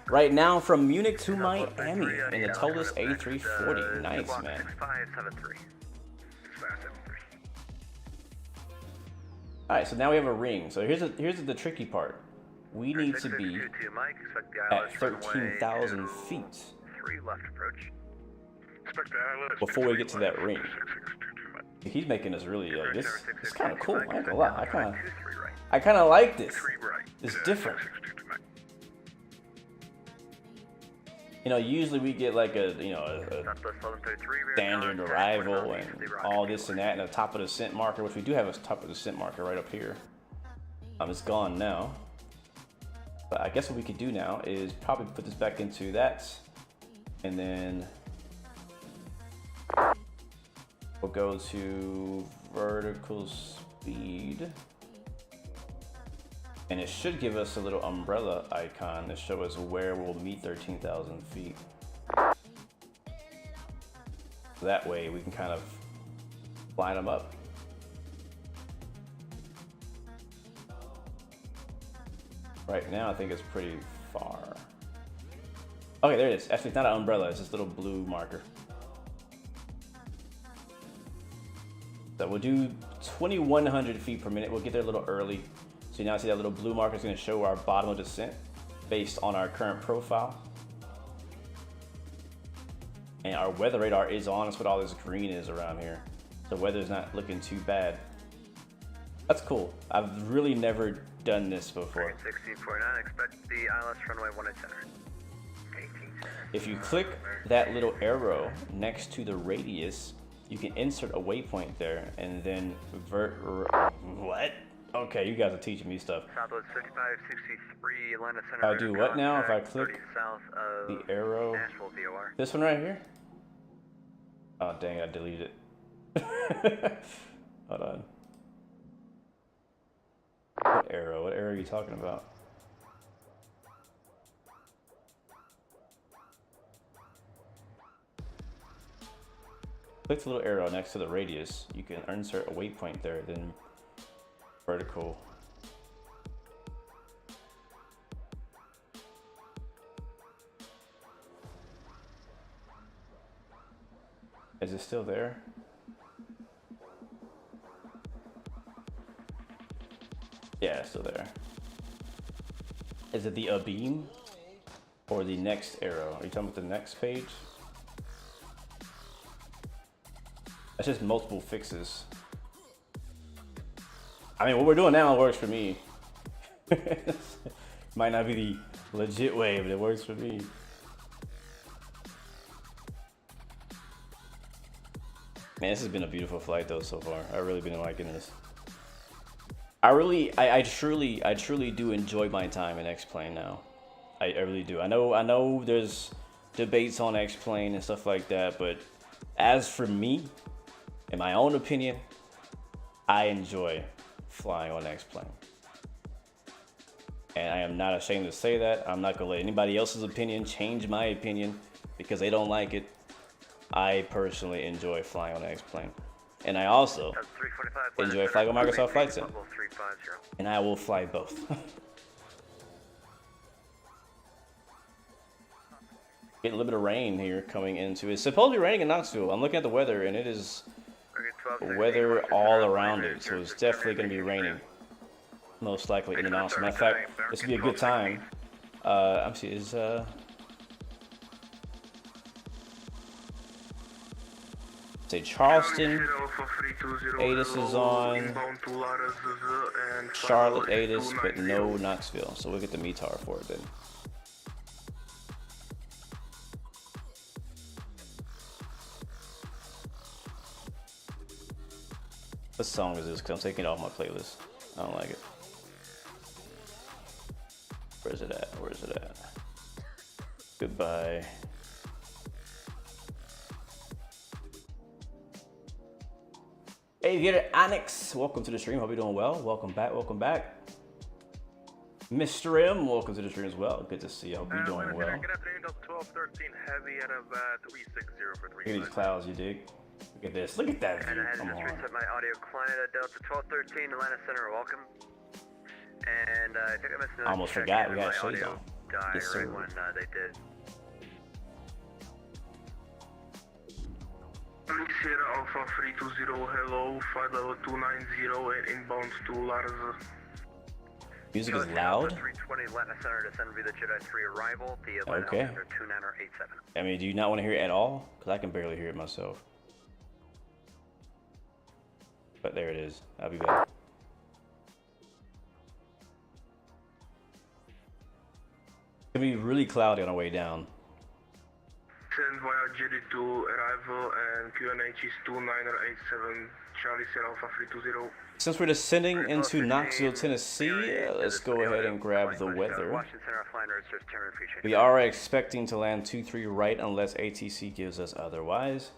Right now from Munich to Miami in the Toliss A320. Nice, man. 6573. Alright, so now we have a ring. So here's the tricky part. We need to be at 13,000 feet. 3 left approach. Before we get to that ring. He's making us really like this. It's kind of cool. I ain't gonna lie. I kind of like this. It's different. You know, usually we get like a standard arrival and all this and that, and a top of the scent marker, which we do have a top of the scent marker right up here. It's gone now. But I guess what we could do now is probably put this back into that, and then we'll go to vertical speed. And it should give us a little umbrella icon to show us where we'll meet 13,000 feet. That way we can kind of line them up. Right now I think it's pretty far. Okay, there it is. Actually, it's not an umbrella, it's this little blue marker. So we'll do 2,100 feet per minute. We'll get there a little early. So you now see that little blue marker is going to show our bottom of descent based on our current profile. And our weather radar is on. That's what all this green is around here. The weather's not looking too bad. That's cool. I've really never done this before. 1649, expect the ILS runway 18 center. If you click that little arrow next to the radius, you can insert a waypoint there and then what? Okay, you guys are teaching me stuff. Southwest 5563, Atlanta Center. I do what now if I click south of the arrow? Nashville, VOR. This one right here? Oh dang, I deleted it. Hold on. What arrow? What arrow are you talking about? Click the little arrow next to the radius. You can insert a waypoint there, then vertical. Is it still there? Yeah, it's still there. Is it the abeam or the next arrow? Are you talking about the next page? That's just multiple fixes. I mean, what we're doing now works for me. Might not be the legit way, but it works for me. Man, this has been a beautiful flight though so far. I've really been liking this. I truly do enjoy my time in X-Plane now. I really do. I know there's debates on X-Plane and stuff like that, but as for me, in my own opinion, I enjoy flying on X-Plane. And I am not ashamed to say that. I'm not gonna let anybody else's opinion change my opinion because they don't like it. I personally enjoy flying on X-Plane. And I also enjoy flying on Microsoft Flight Sim. And I will fly both. Getting a little bit of rain here coming into it. It's supposedly raining in Knoxville. I'm looking at the weather and it is weather all around it. So it's definitely going to be raining. Most likely in Knoxville. Matter of fact, this would be a good time. I'm see is say Charleston, ATIS is on, Charlotte ATIS, but no Knoxville. So we'll get the METAR for it then. What song is this? Because I'm taking it off my playlist. I don't like it. Where's it at? Where's it at? Goodbye. Aviator Onyx, welcome to the stream. Hope you're doing well. Welcome back. Welcome back. Mr. M, welcome to the stream as well. Good to see you. Hope you're doing well. Good afternoon, Delta 1213 Heavy out of 360 for 3. Look at these clouds, you dig? Look at this. Look at that view. Come on. Reset my audio client at Delta 1213 Atlanta Center. Welcome. And I think I missed another. Almost forgot. We got shades on. Yes, sir. Right when they did. Sierra Alpha 320, hello, flight level 290 and inbound to Larza. Music is loud. 320 Atlanta Center to send me the Jedi 3 arrival. The Atlanta Okay. Center 2987. I mean, do you not want to hear it at all? Because I can barely hear it myself. But there it is. I'll be back. It's gonna be really cloudy on our way down. Send via GD2 arrival and QNH is 2987 Charlie Sierra Alpha 320. Since we're descending into Knoxville, Tennessee, let's go ahead and grab the weather. We are expecting to land 23 right unless ATC gives us otherwise.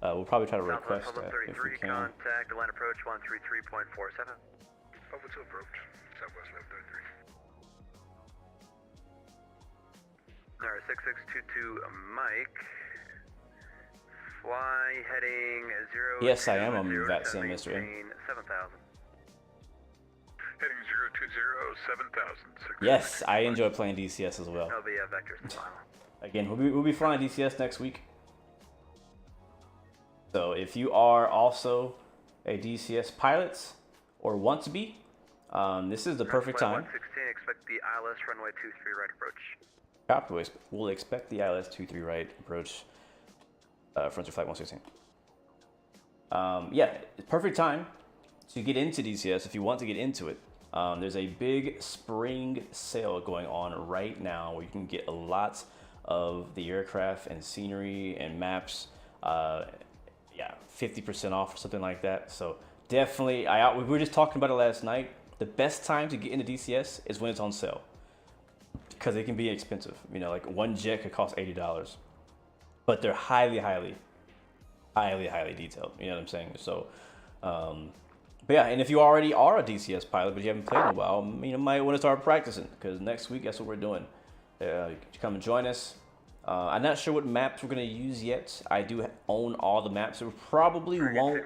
We'll probably try to request that if we can. Contact line approach 133.47. Over to approach. Southwest 1133. Alright, 6622 Mike. Fly heading 0. Yes, I am on Vatsim, Mr. 7,000. Heading 020 7,000. Yes, I enjoy playing DCS as well. That'll be vectors. Again, we'll be flying DCS next week. So if you are also a DCS pilot or want to be, this is the perfect time. 116, expect the ILS runway 23 right approach. Copy. We'll expect the ILS 23 right approach. Frontier Flight 116. Yeah, perfect time to get into DCS if you want to get into it. There's a big spring sale going on right now where you can get a lot of the aircraft and scenery and maps. Yeah, 50% off or something like that. So definitely, we were just talking about it last night. The best time to get into DCS is when it's on sale, because it can be expensive. You know, like one jet could cost $80, but they're highly detailed. You know what I'm saying? So, but yeah, and if you already are a DCS pilot but you haven't played in a while, you might want to start practicing, because next week that's what we're doing. You can come and join us. I'm not sure what maps we're going to use yet. I do own all the maps. So we probably won't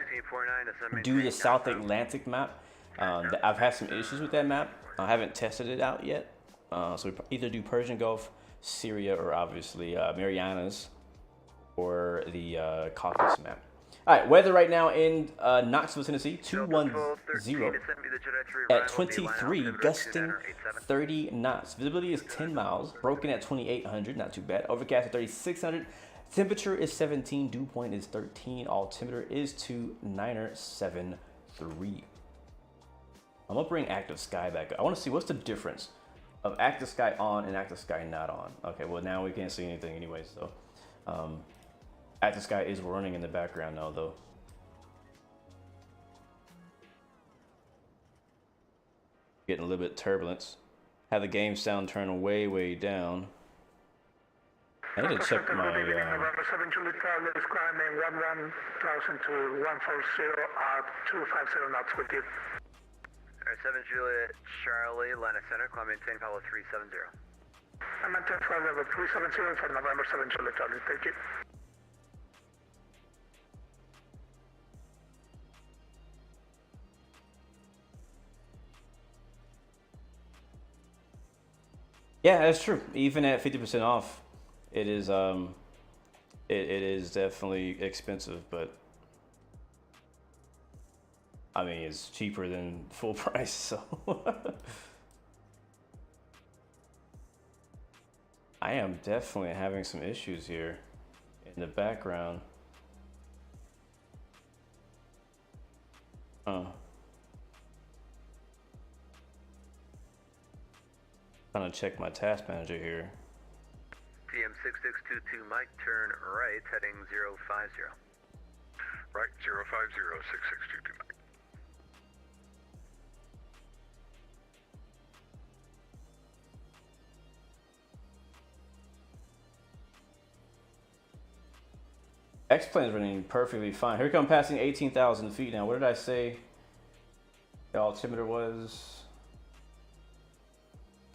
do the South Atlantic map. I've had some issues with that map. I haven't tested it out yet. So we either do Persian Gulf, Syria, or obviously Marianas, or the Caucasus map. All right, weather right now in Knoxville, Tennessee, 210 at 23, gusting 30 knots. Visibility is 10 miles, broken at 2,800, not too bad. Overcast at 3,600. Temperature is 17, dew point is 13. Altimeter is 2973. I'm gonna bring active sky back. I want to see what's the difference of active sky on and active sky not on. Okay, well now we can't see anything anyway, so active sky is running in the background now, though. Getting a little bit of turbulence. Have the game sound turn way down. I need to check my. November 7 Juliet, let's climbing 11,000 to 140 250 knots with you. Alright, 7 Juliet, Charlie, line of center, climb maintain follow 370. I'm at 10 flight level 370 for November 7 Juliet, Charlie, take it. Yeah, that's true. Even at 50% off, it is it is definitely expensive, but I mean it's cheaper than full price, so I am definitely having some issues here in the background. Trying to check my task manager here. PM 6622 Mike, turn right, heading 050. Right, 050 6622 Mike. X-Plane's running perfectly fine. Here we come passing 18,000 feet now. What did I say the altimeter was?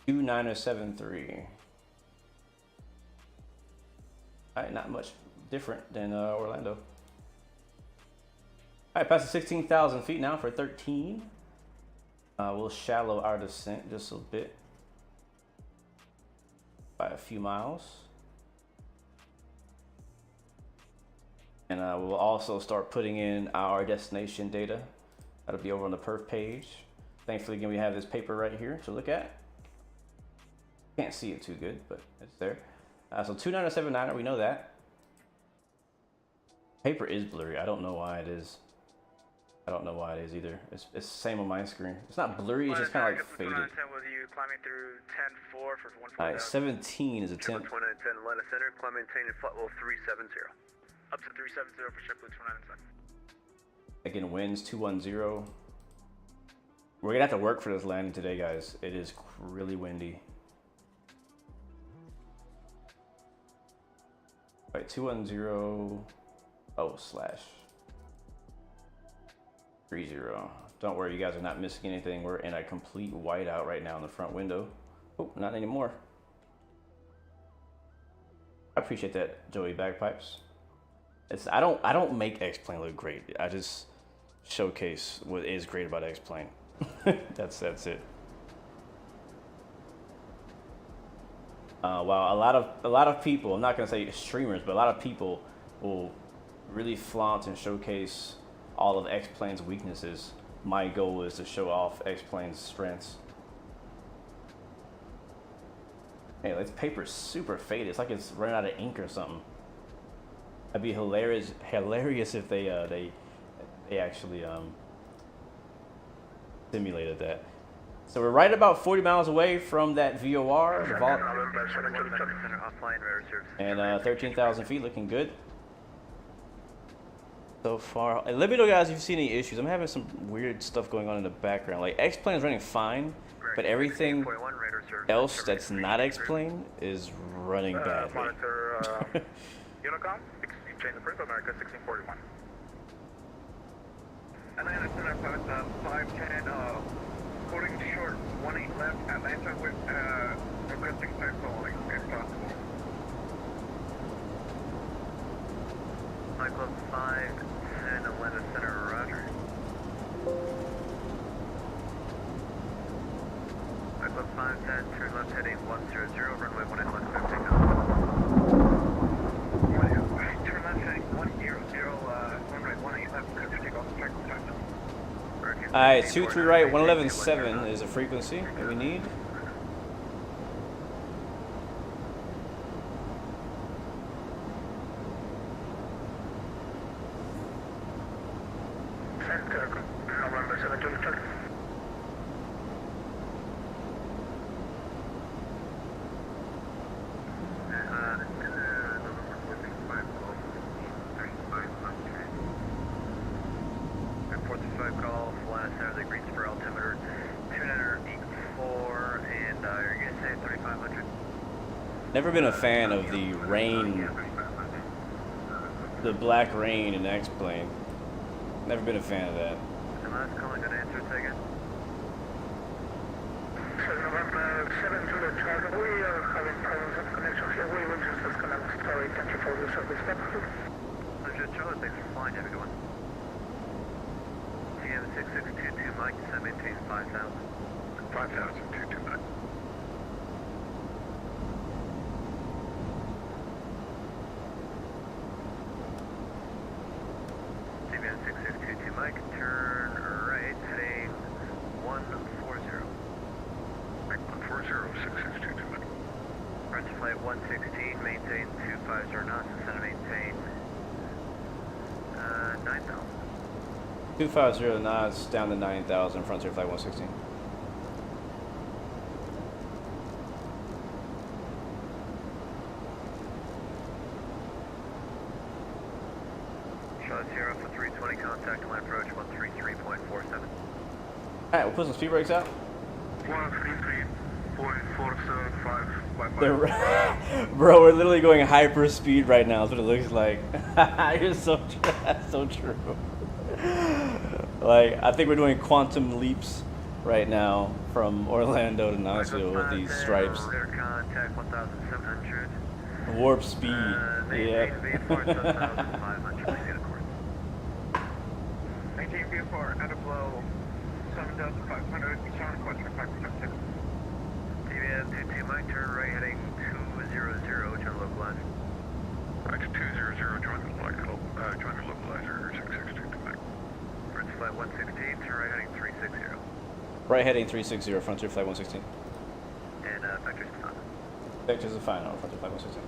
2973. Alright, not much different than Orlando. Alright, passing 16,000 feet now for 13. We'll shallow our descent just a bit. By a few miles. And we'll also start putting in our destination data. That'll be over on the perf page. Thankfully, again, we have this paper right here to look at. Can't see it too good, but it's there. So 2979er, we know that. Paper is blurry. I don't know why it is. I don't know why it is either. It's the same on my screen. It's not blurry, it's just kind of like faded. Alright, 17 is a 10. 2910 Atlanta Center, climb maintaining flight level 370. Up to 370 for JetBlue 2910. Again, winds 210. We're gonna have to work for this landing today, guys. It is really windy. Alright, 210. Oh, slash 30. Don't worry, you guys are not missing anything. We're in a complete whiteout right now in the front window. Oh, not anymore. I appreciate that, Joey Bagpipes. I don't make X-Plane look great. I just showcase what is great about X-Plane. that's it. While a lot of people, I'm not gonna say streamers, but a lot of people will really flaunt and showcase all of X-Plane's weaknesses. My goal is to show off X-Plane's strengths. Hey, this paper's super faded. It's like it's running out of ink or something. That'd be hilarious if they actually simulated that. So we're right about 40 miles away from that VOR, and 13,000 feet, looking good so far. And let me know, guys, if you've seen any issues. I'm having some weird stuff going on in the background. Like, X-Plane is running fine, but everything else that's not X-Plane is running badly. Monitor Unicom, change the Prince of America 1641. Atlanta Center, 510, holding short, 18 left, Atlanta with requesting type calling if possible. Flight Club 510 Atlanta Center, roger. Flight Club 510, turn left heading 100, runway 18 left, clear takeoff. Turn left heading 100, runway 18 left, clear takeoff, check the time. Alright, 23 right, 111.7 is a frequency that we need. Never been a fan of the rain, the black rain in X-Plane. Never been a fan of that. And last calling, good answer, take it. November 7 to the Charlie, we are having problems with connection here. We will just disconnect. Sorry, thank you for the service. Charlie, thanks for flying. Have a good one. TM6622 Mike, descend maintain 5,000. 5,000, 22 Mike. TM6622 Mike, turn right, heading 140. Mike 140, 6622 Mike. French flight 116, maintain 250 knots, descend maintain 9,000. 250 knots, down to 9,000, frontier flight 116. Charlie Sierra for 320, contact line approach 133.47. Alright, we'll put some speed brakes out. 133.475. Bro, we're literally going hyper speed right now. That's what it looks like. You're so true. Like, I think we're doing quantum leaps right now from Orlando to Knoxville with these stripes. Contact 1,700. Warp speed. Yeah. 19 VFR, out of blow, 7,500, sound question 5%. TVM 22 Mike, turn right heading 200, turn localizer. Mike 200, join the localizer 662 Mike. French flight 116, turn right heading 360. Right heading 360, frontier flight 116. And vectors to final. Vectors to final, frontier flight 116.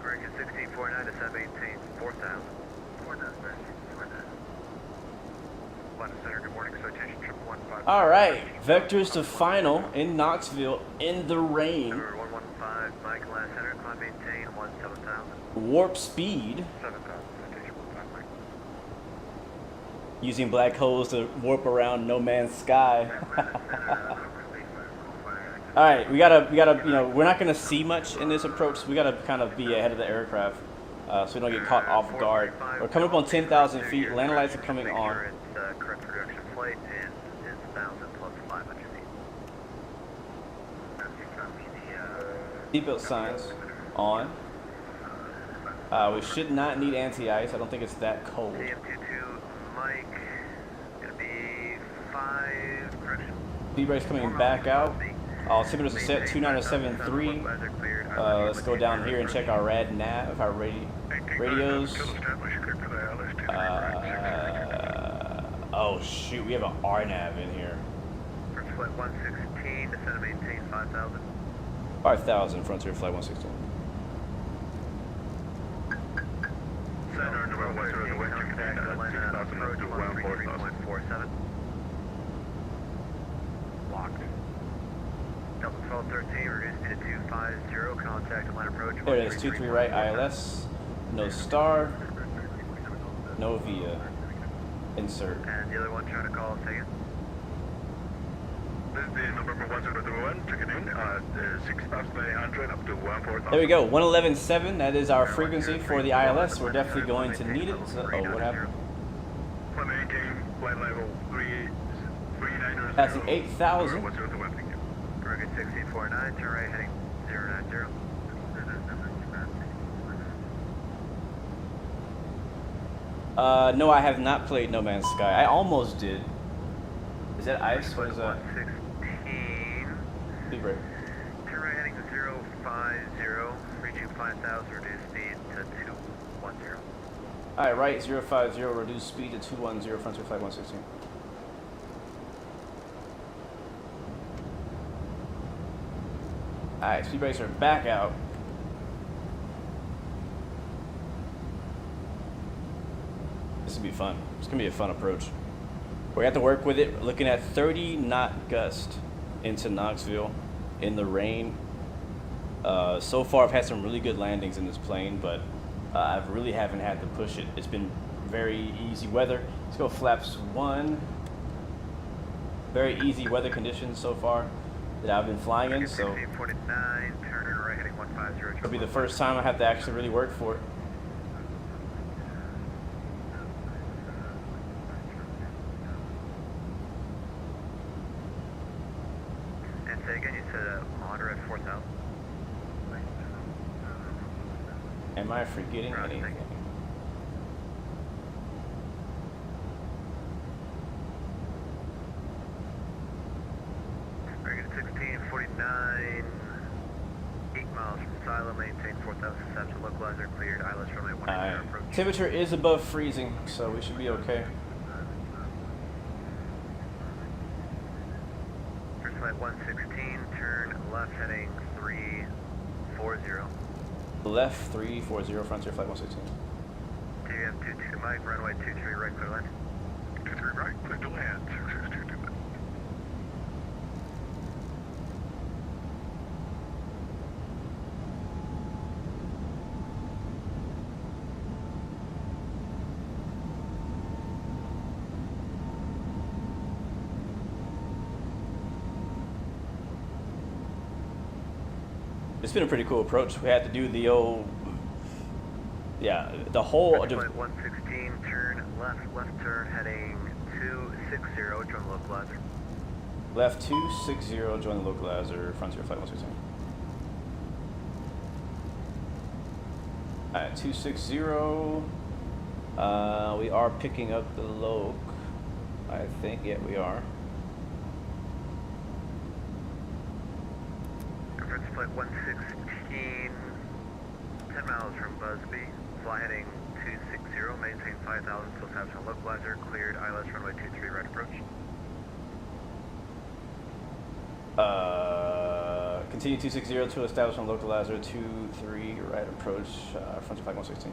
American 1649, descend maintain 4,000. 4,000, 4,000. 1 All right, vectors to final in Knoxville in the rain. 115, Mike, last center, climb maintain, 17,000. Warp speed. Using black holes to warp around no man's sky. All right, we gotta, you know, we're not gonna see much in this approach. So we gotta kind of be ahead of the aircraft, so we don't get caught off guard. We're coming up on 10,000 feet. Landing lights are coming on. Correct production flight is 1,000 plus 500 feet. Seatbelt signs on. We should not need anti-ice. I don't think it's that cold. KM22, Mike, gonna be 5, correction. Speed brake's coming back out. Altimeters are set 2973. Let's go down here and check our rad nav, our radios. Oh shoot, we have an RNAV in here. First flight 116, descend and maintain 5,000. 5,000, Frontier Flight 116. Center number 1 Western contact Atlanta approach 133.47. Locked. Delta 1213, reduce speed to 250, contact Atlanta approach. There it is, 23 right ILS. No star. No via. Insert. And the other one trying to call us again. This is the November 1031, checking in at 6,800 up to 14,000. There we go, 111.7. That is our frequency for the ILS. We're definitely going to need it. So, oh, what happened? Flight maintain, flight level 3900. Passing 8,000. What's the wind? Rugged 1649, turn right heading 090. No, I have not played No Man's Sky. I almost did. Is that ice? What is that? 116. Speed brake. Turn right heading 050, reaching 5,000, reduce speed to 210. Alright, right 050, reduce speed to 210, Frontier Flight 116. Alright, speed brakes are back out. This will be fun. It's going to be a fun approach. We have to work with it, looking at 30 knot gust into Knoxville in the rain. So far I've had some really good landings in this plane, but I really haven't had to push it. It's been very easy weather. Let's go flaps 1. Very easy weather conditions so far that I've been flying in, so 1649, turn right heading 150. it'll be the first time I have to actually really work for it. And say again, you said moderate 4,000. Am I forgetting anything? Rugged 1649, 8 miles from silo, maintain 4,000 reception, localizer cleared, ILS runway 1 approach. Temperature is above freezing, so we should be okay. First flight 116, turn left heading 340. Left 340, Frontier Flight 116. KM22 Mike, runway 23 right, clear land. 23 right, clear to land. 6622. It's been a pretty cool approach. We had to do the old, yeah, the whole. Flight 116, turn left turn heading 260, join localizer. Left 260, join the localizer, Frontier Flight 116. Alright, 260. We are picking up the loc, I think. Yeah, we are. First flight 116, 10 miles from Busby, fly heading 260, maintain 5,000 till establishment localizer, cleared ILS runway 23 right approach. Continue 260 to establishment localizer 23 right approach, Frontier Flight 116.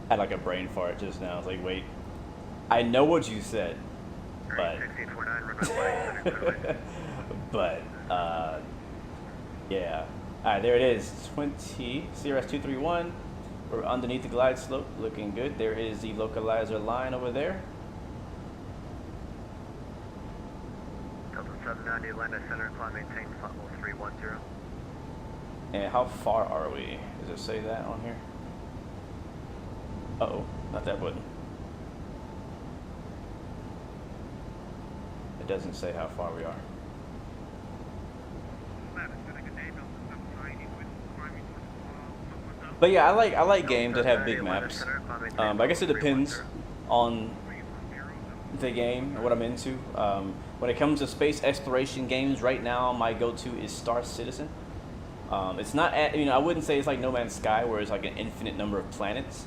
Had like a brain fart just now. I was like, wait, I know what you said, but but yeah. All right, there it is. 20 CRS-231. We're underneath the glide slope, looking good. There is the localizer line over there. Delta 790, Atlanta Center, climb maintain, flight level 310. And how far are we? Does it say that on here? Uh-oh, not that button. It doesn't say how far we are. But yeah, I like games that have big maps. But I guess it depends on the game and what I'm into. When it comes to space exploration games, right now my go-to is Star Citizen. It's not, I wouldn't say it's like No Man's Sky where it's like an infinite number of planets.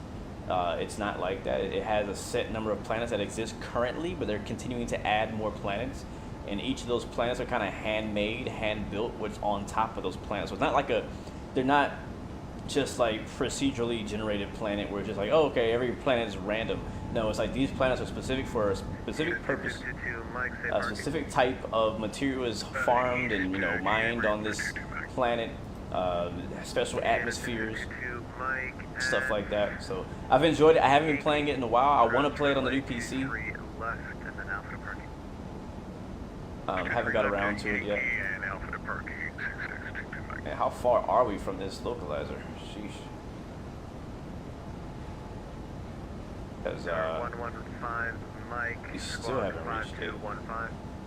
It's not like that. It has a set number of planets that exist currently, but they're continuing to add more planets. And each of those planets are kind of handmade, hand-built, what's on top of those planets. So it's not like they're not just like procedurally generated planet where it's just like, oh, okay, every planet is random. No, it's like these planets are specific for a specific purpose. A specific type of material is farmed and, mined on this planet. Special atmospheres, stuff like that. So I've enjoyed it. I haven't been playing it in a while. I want to play it on the new PC. Haven't got around to it yet. And how far are we from this localizer? Sheesh. Because you still haven't reached it.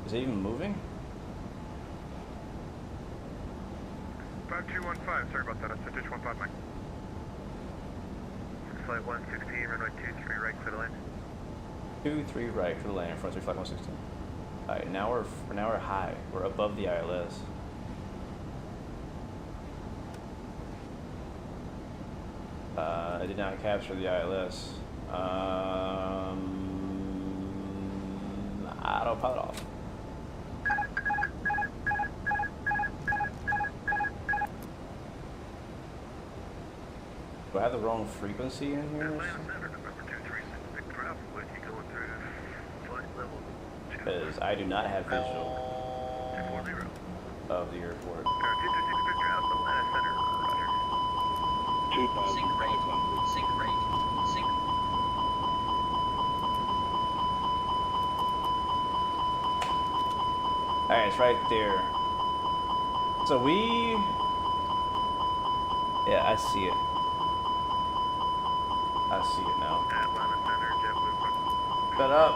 Is it even moving? 5215, sorry about that. That's Ditch 15, Mike. Flight 116, runway 23 right for the land. 23 right for the land, front 3 flight 116. Alright, now we're high. We're above the ILS. I did not capture the ILS. Autopilot off. Do I have the wrong frequency in here? Because I do not have visual of the airport. 2,500. Sync rate. Alright, it's right there. So yeah, I see it. I see it now. Shut up.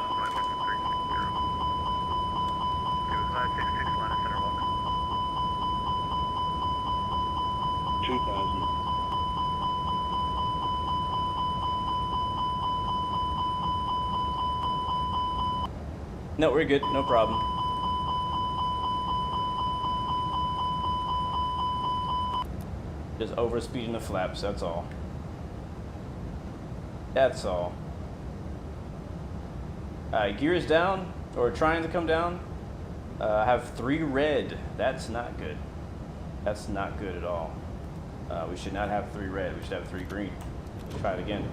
2,000. No, we're good. No problem. Just overspeeding the flaps, that's all. That's all. Gears down, or trying to come down. I have 3 red. That's not good. That's not good at all. We should not have 3 red. We should have 3 green. Let's try it again.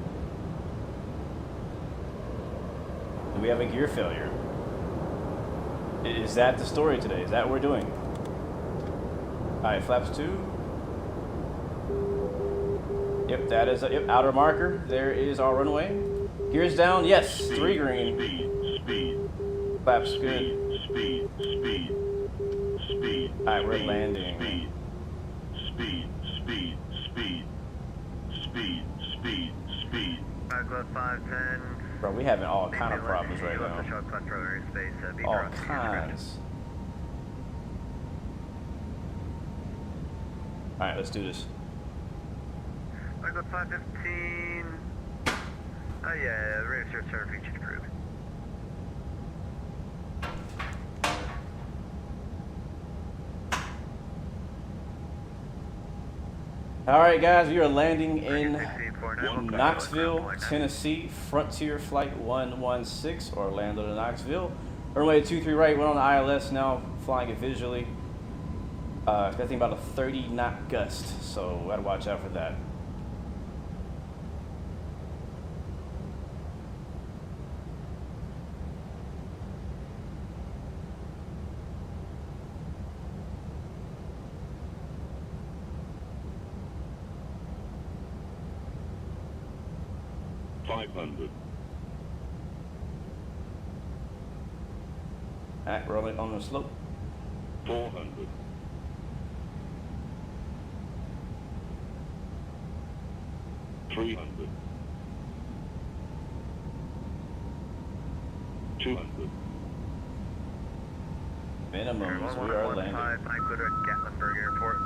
Do we have a gear failure? Is that the story today? Is that what we're doing? Alright, flaps 2. Yep, that is a outer marker. There is our runway. Gears down. Yes, 3 green. Speed. Flaps good. Speed. Alright, we're landing. Speed. 510. Bro, we having all kind of problems right now. All kinds. Alright, let's do this. I got 515. Oh yeah, radio search center featured approved. Alright guys, we are landing in Knoxville, Tennessee, Frontier Flight 116, Orlando to Knoxville. Runway 23 right, we're on the ILS now, flying it visually. Expecting about a 30 knot gust, so gotta watch out for that. 500. Alright, we're on the slope. 400. 300. 200. Minimums, we are landing. Mike, clear at Gatlinburg Airport.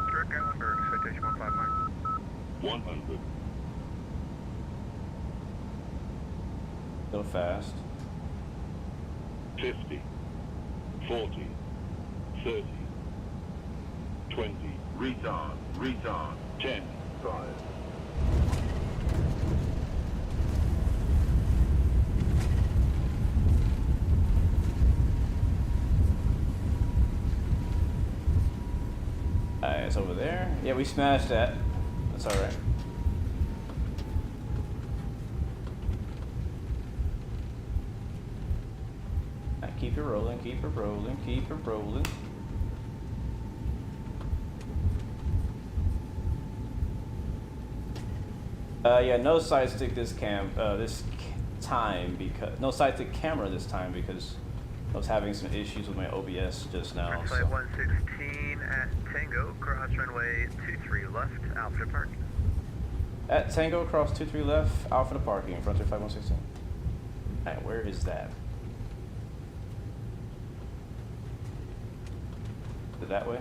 Clear at Gatlinburg, citation 15 Mike. 100. Go fast. 50. 40. 30. 20. Retard. Retard. 10. 5. Alright, it's over there. Yeah, we smashed that. That's alright. Keep it rolling, keep it rolling, keep it rolling. Yeah, no side stick this time because no side stick camera this time because I was having some issues with my OBS just now. Flight 116 at Tango, cross runway 23 left, Alpha to park. At Tango, cross 23 left, Alpha to parking, in front of Flight 116. Alright, where is that? Is it that way?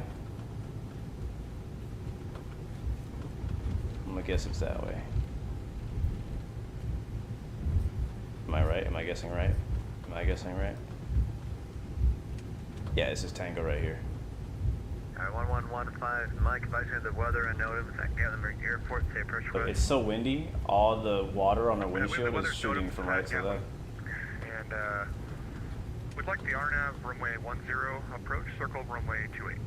I'm gonna guess it's that way. Am I right? Am I guessing right? Am I guessing right? Yeah, this is Tango right here. Alright, 1115, Mike, advising of the weather and notice at Gatlinburg Airport, say pressure. So it's so windy, all the water on the windshield is shooting from right to left. And would like the RNAV runway 10 approach, circle runway 28.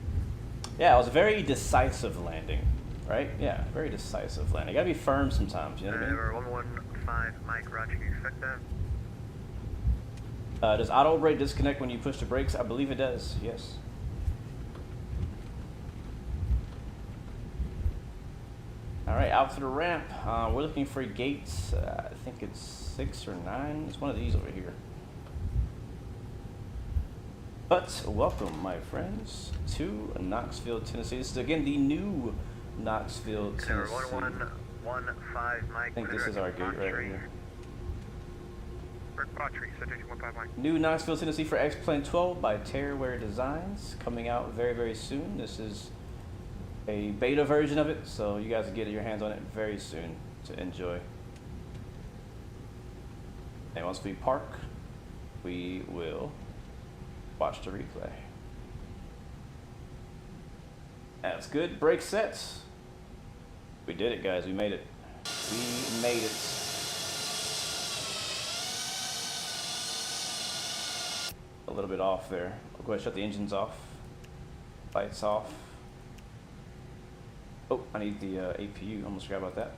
Yeah, it was a very decisive landing, right? Yeah, very decisive landing. You gotta be firm sometimes, you know what I mean? 115, Mike, roger, you expect that? Does auto brake disconnect when you push the brakes? I believe it does, yes. Alright, out for the ramp. We're looking for gates, I think it's 6 or 9. It's one of these over here. But welcome, my friends, to Knoxville, Tennessee. This is again the new Knoxville, Tennessee. 1115, Mike. I think this is our gate right here. Mike. New Knoxville, Tennessee for X-Plane 12 by Tearware Designs, coming out very, very soon. This is a beta version of it, so you guys will get your hands on it very soon to enjoy. And once we park, we will watch the replay. That's good. Brake sets. We did it, guys. We made it. We made it. A little bit off there. I'll go ahead and shut the engines off. Lights off. Oh, I need the APU. Almost forgot about that.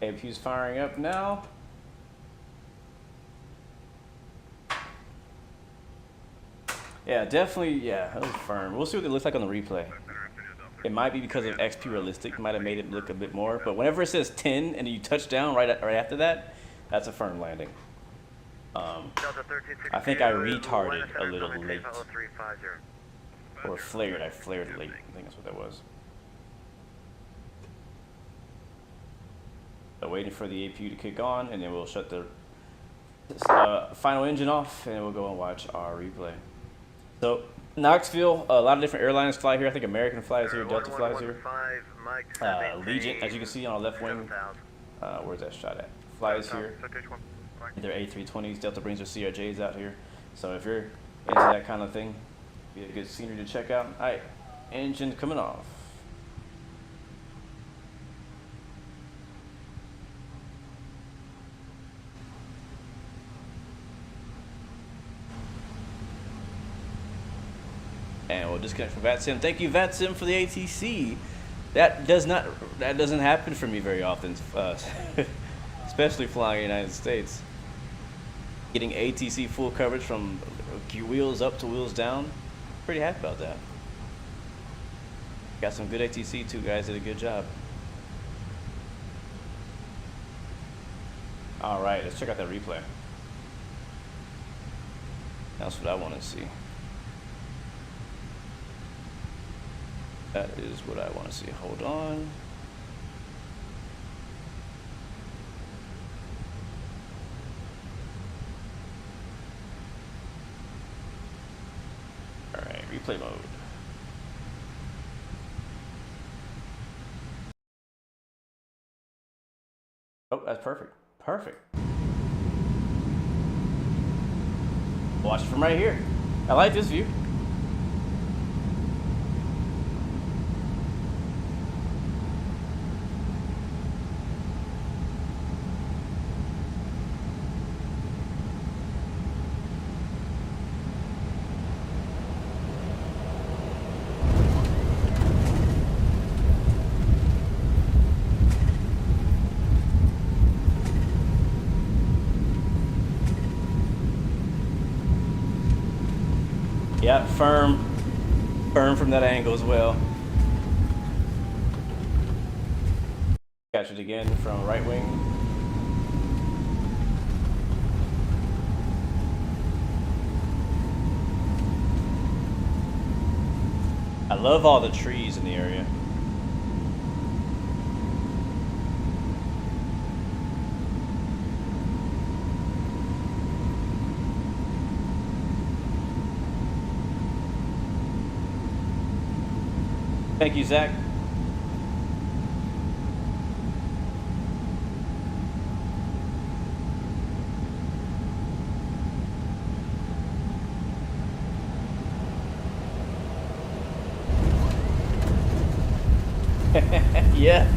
APU's firing up now. Yeah, definitely, yeah, that was firm. We'll see what it looks like on the replay. It might be because of XP Realistic, might have made it look a bit more, but whenever it says 10 and you touch down right after that, that's a firm landing. I think I retarded a little late. Or flared, I flared late. I think that's what that was. So waiting for the APU to kick on, and then we'll shut the final engine off, and we'll go and watch our replay. So Knoxville, a lot of different airlines fly here. I think American flies here, Delta flies here. Legion, as you can see on the left wing, where's that shot at? Flies here. They're A320s. Delta brings their CRJs out here. So if you're into that kind of thing, be a good scenery to check out. All right, engine coming off. And we'll disconnect from Vatsim. Thank you, Vatsim, for the ATC. That doesn't happen for me very often, especially flying in the United States. Getting ATC full coverage from wheels up to wheels down, pretty happy about that. Got some good ATC too, guys. Did a good job. All right, let's check out that replay. That's what I want to see. That is what I want to see. Hold on. All right, replay mode. Oh, that's perfect. Perfect. Watch it from right here. I like this view. Yep, firm from that angle as well. Catch it again from right wing. I love all the trees in the area. Thank you, Zach. Yeah.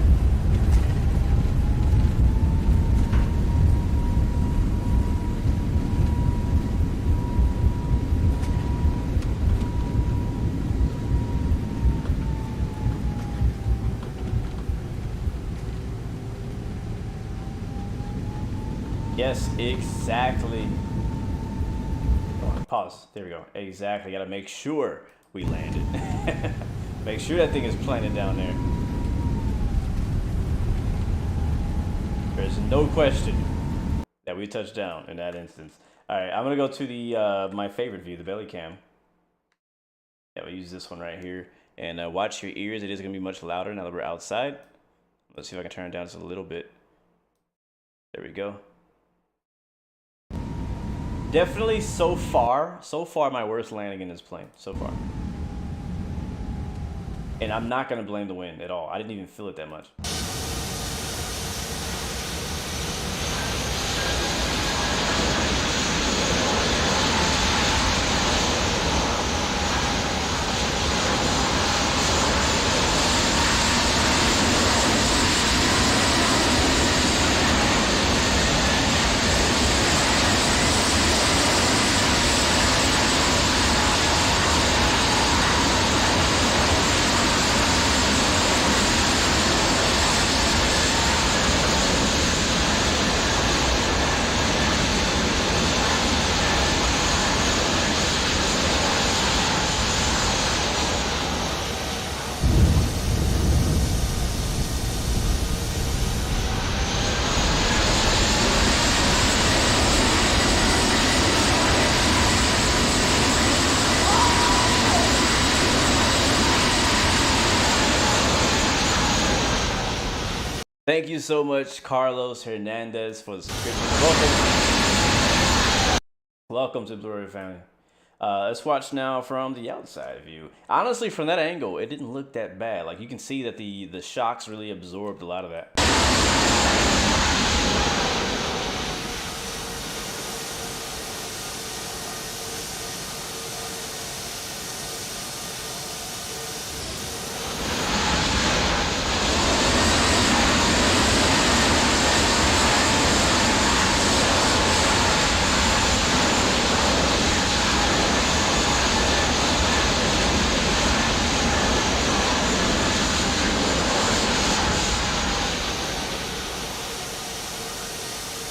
Yes, exactly. Pause. There we go. Exactly. Gotta make sure we landed. Make sure that thing is planted down there. There's no question that we touched down in that instance. All right, I'm gonna go to the my favorite view, the belly cam. Yeah, we use this one right here, and watch your ears. It is gonna be much louder now that we're outside. Let's see if I can turn it down just a little bit. There we go. Definitely so far my worst landing in this plane, so far. And I'm not gonna blame the wind at all. I didn't even feel it that much. Thank you so much, Carlos Hernandez, for the subscription. Welcome to the Blue family. Let's watch now from the outside view. Honestly, from that angle, it didn't look that bad. Like, you can see that the shocks really absorbed a lot of that.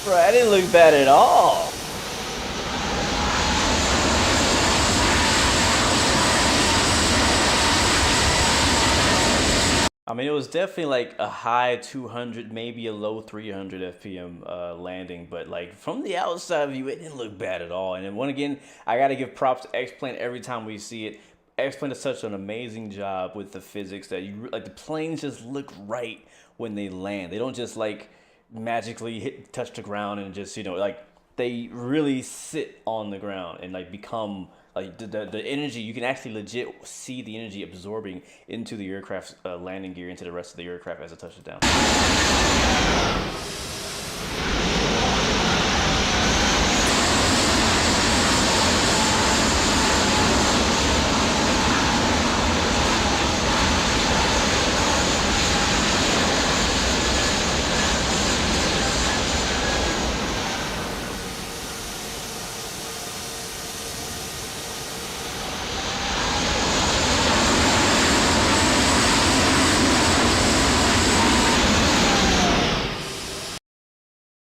Bro, that didn't look bad at all. I mean, it was definitely like a high 200, maybe a low 300 FPM landing, but like from the outside view, it didn't look bad at all. And then one again, I gotta give props to X-Plane every time we see it. X-Plane does such an amazing job with the physics that you like. The planes just look right when they land. They don't just like magically touch the ground and just, you know, like they really sit on the ground and like become like the energy. You can actually legit see the energy absorbing into the aircraft's landing gear, into the rest of the aircraft as it touches down.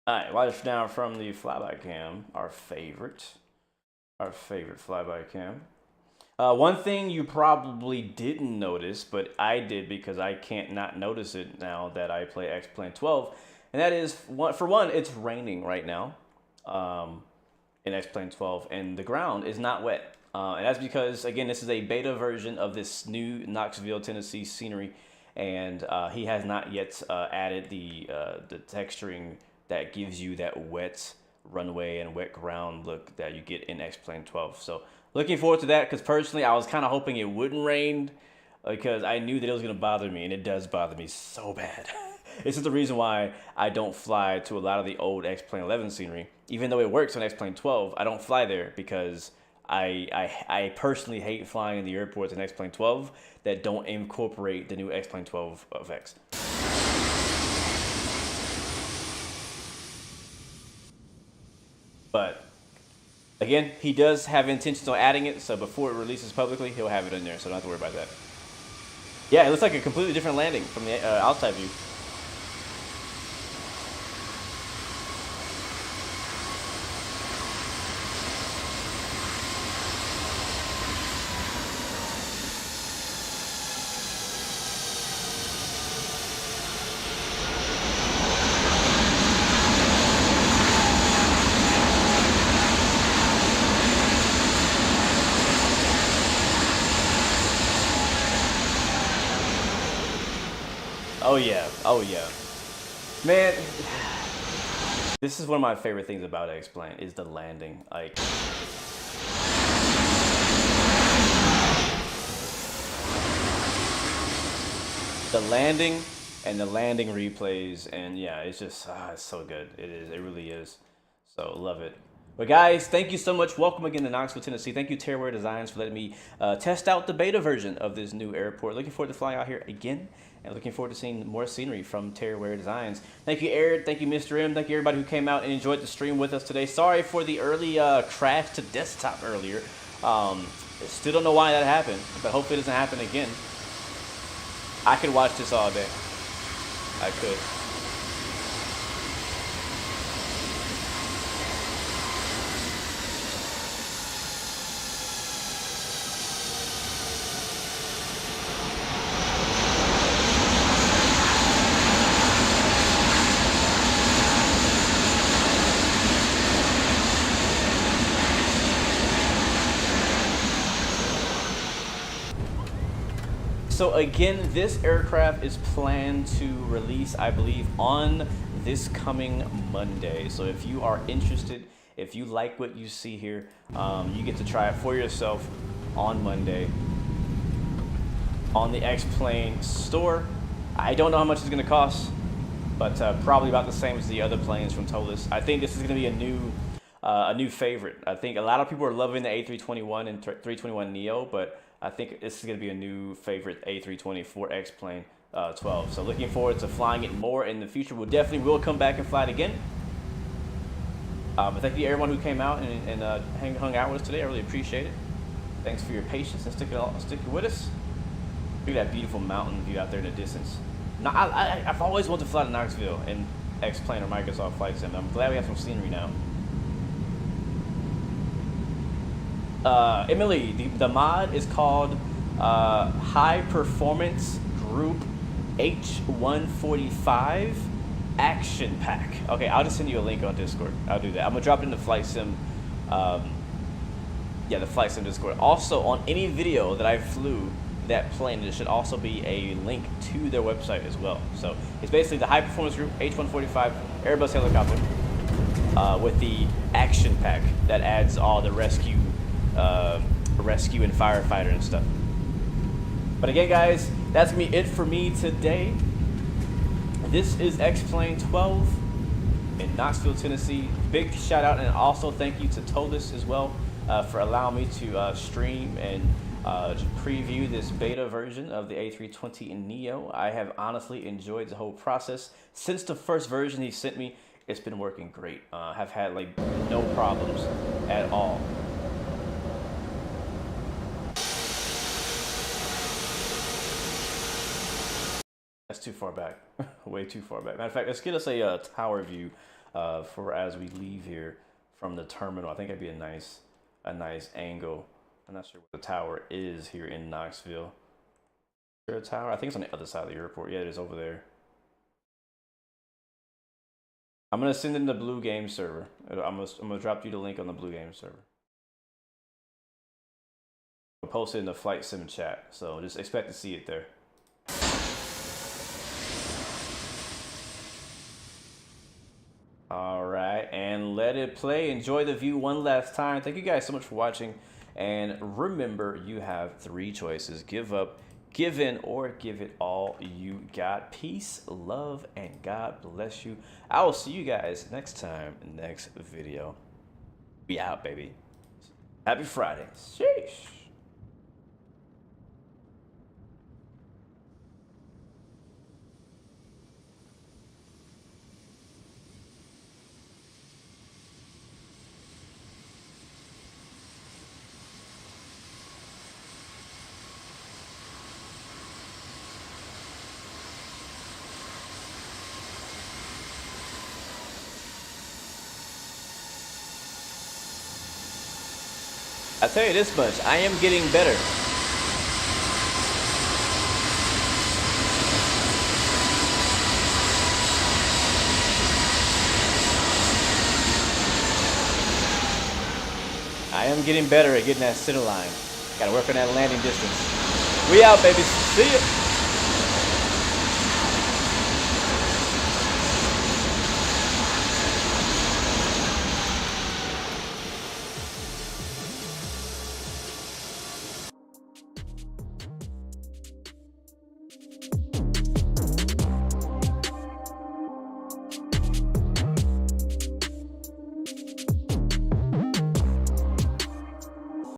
Alright, watch now from the flyby cam, our favorite flyby cam. One thing you probably didn't notice, but I did because I can't not notice it now that I play X-Plane 12, and that is, for one, it's raining right now in X-Plane 12, and the ground is not wet. And that's because, again, this is a beta version of this new Knoxville, Tennessee scenery, and he has not yet added the texturing that gives you that wet runway and wet ground look that you get in X-Plane 12. So looking forward to that, because personally I was kind of hoping it wouldn't rain because I knew that it was going to bother me, and it does bother me so bad. This is the reason why I don't fly to a lot of the old X-Plane 11 scenery. Even though it works on X-Plane 12, I don't fly there because I personally hate flying in the airports in X-Plane 12 that don't incorporate the new X-Plane 12 effects. But again, he does have intentions on adding it, so before it releases publicly, he'll have it in there, so don't have to worry about that. Yeah, it looks like a completely different landing from the outside view. Oh yeah, oh yeah. Man, this is one of my favorite things about X-Plane is the landing. Like, the landing and the landing replays, and yeah, it's just, it's so good. It is, it really is. So love it. But guys, thank you so much. Welcome again to Knoxville, Tennessee. Thank you, Terraware Designs, for letting me test out the beta version of this new airport. Looking forward to flying out here again, and looking forward to seeing more scenery from Terraware Designs. Thank you, Eric. Thank you, Mr. M. Thank you, everybody who came out and enjoyed the stream with us today. Sorry for the early crash to desktop earlier. Still don't know why that happened, but hopefully it doesn't happen again. I could watch this all day. I could. So again, this aircraft is planned to release, I believe, on this coming Monday. So if you are interested, if you like what you see here, you get to try it for yourself on Monday on the X-Plane store. I don't know how much it's going to cost, but probably about the same as the other planes from Toliss. I think this is going to be a new favorite. I think a lot of people are loving the A321 and 321 Neo, but I think this is going to be a new favorite A320 for X-Plane 12. So looking forward to flying it more in the future. We'll definitely will come back and fly it again. But thank you to everyone who came out and hung out with us today. I really appreciate it. Thanks for your patience and sticking with us. Look at that beautiful mountain view out there in the distance. Now, I've always wanted to fly to Knoxville, and X-Plane or Microsoft Flight Sim. I'm glad we have some scenery now. Emily, the mod is called High Performance Group H145 Action Pack. Okay, I'll just send you a link on Discord. I'll do that. I'm gonna drop it in the Flight Sim, yeah, the Flight Sim Discord. Also, on any video that I flew that plane, there should also be a link to their website as well. So it's basically the High Performance Group H145 Airbus helicopter with the Action Pack that adds all the rescue and firefighter and stuff. But again, guys, that's gonna be it for me today. This is X-Plane 12 in Knoxville, Tennessee. Big shout out and also thank you to Toliss as well for allowing me to stream and preview this beta version of the A320 Neo. I have honestly enjoyed the whole process. Since the first version he sent me, it's been working great. Have had like no problems at all. That's too far back. Way too far back. Matter of fact, let's get us a tower view for as we leave here from the terminal. I think that'd be a nice angle. I'm not sure what the tower is here in Knoxville. Is there a tower? I think it's on the other side of the airport. Yeah, it is over there. I'm gonna send in the Blue Game server. I'm gonna drop you the link on the Blue Game server. I'll post it in the Flight Sim chat, so just expect to see it there. All right, and let it play. Enjoy the view one last time. Thank you guys so much for watching. And remember, you have 3 choices. Give up, give in, or give it all you got. Peace, love, and God bless you. I will see you guys next time, next video. Be out, baby. Happy Friday. Sheesh. I tell you this much, I am getting better. I am getting better at getting that center line. Gotta work on that landing distance. We out, baby. See ya.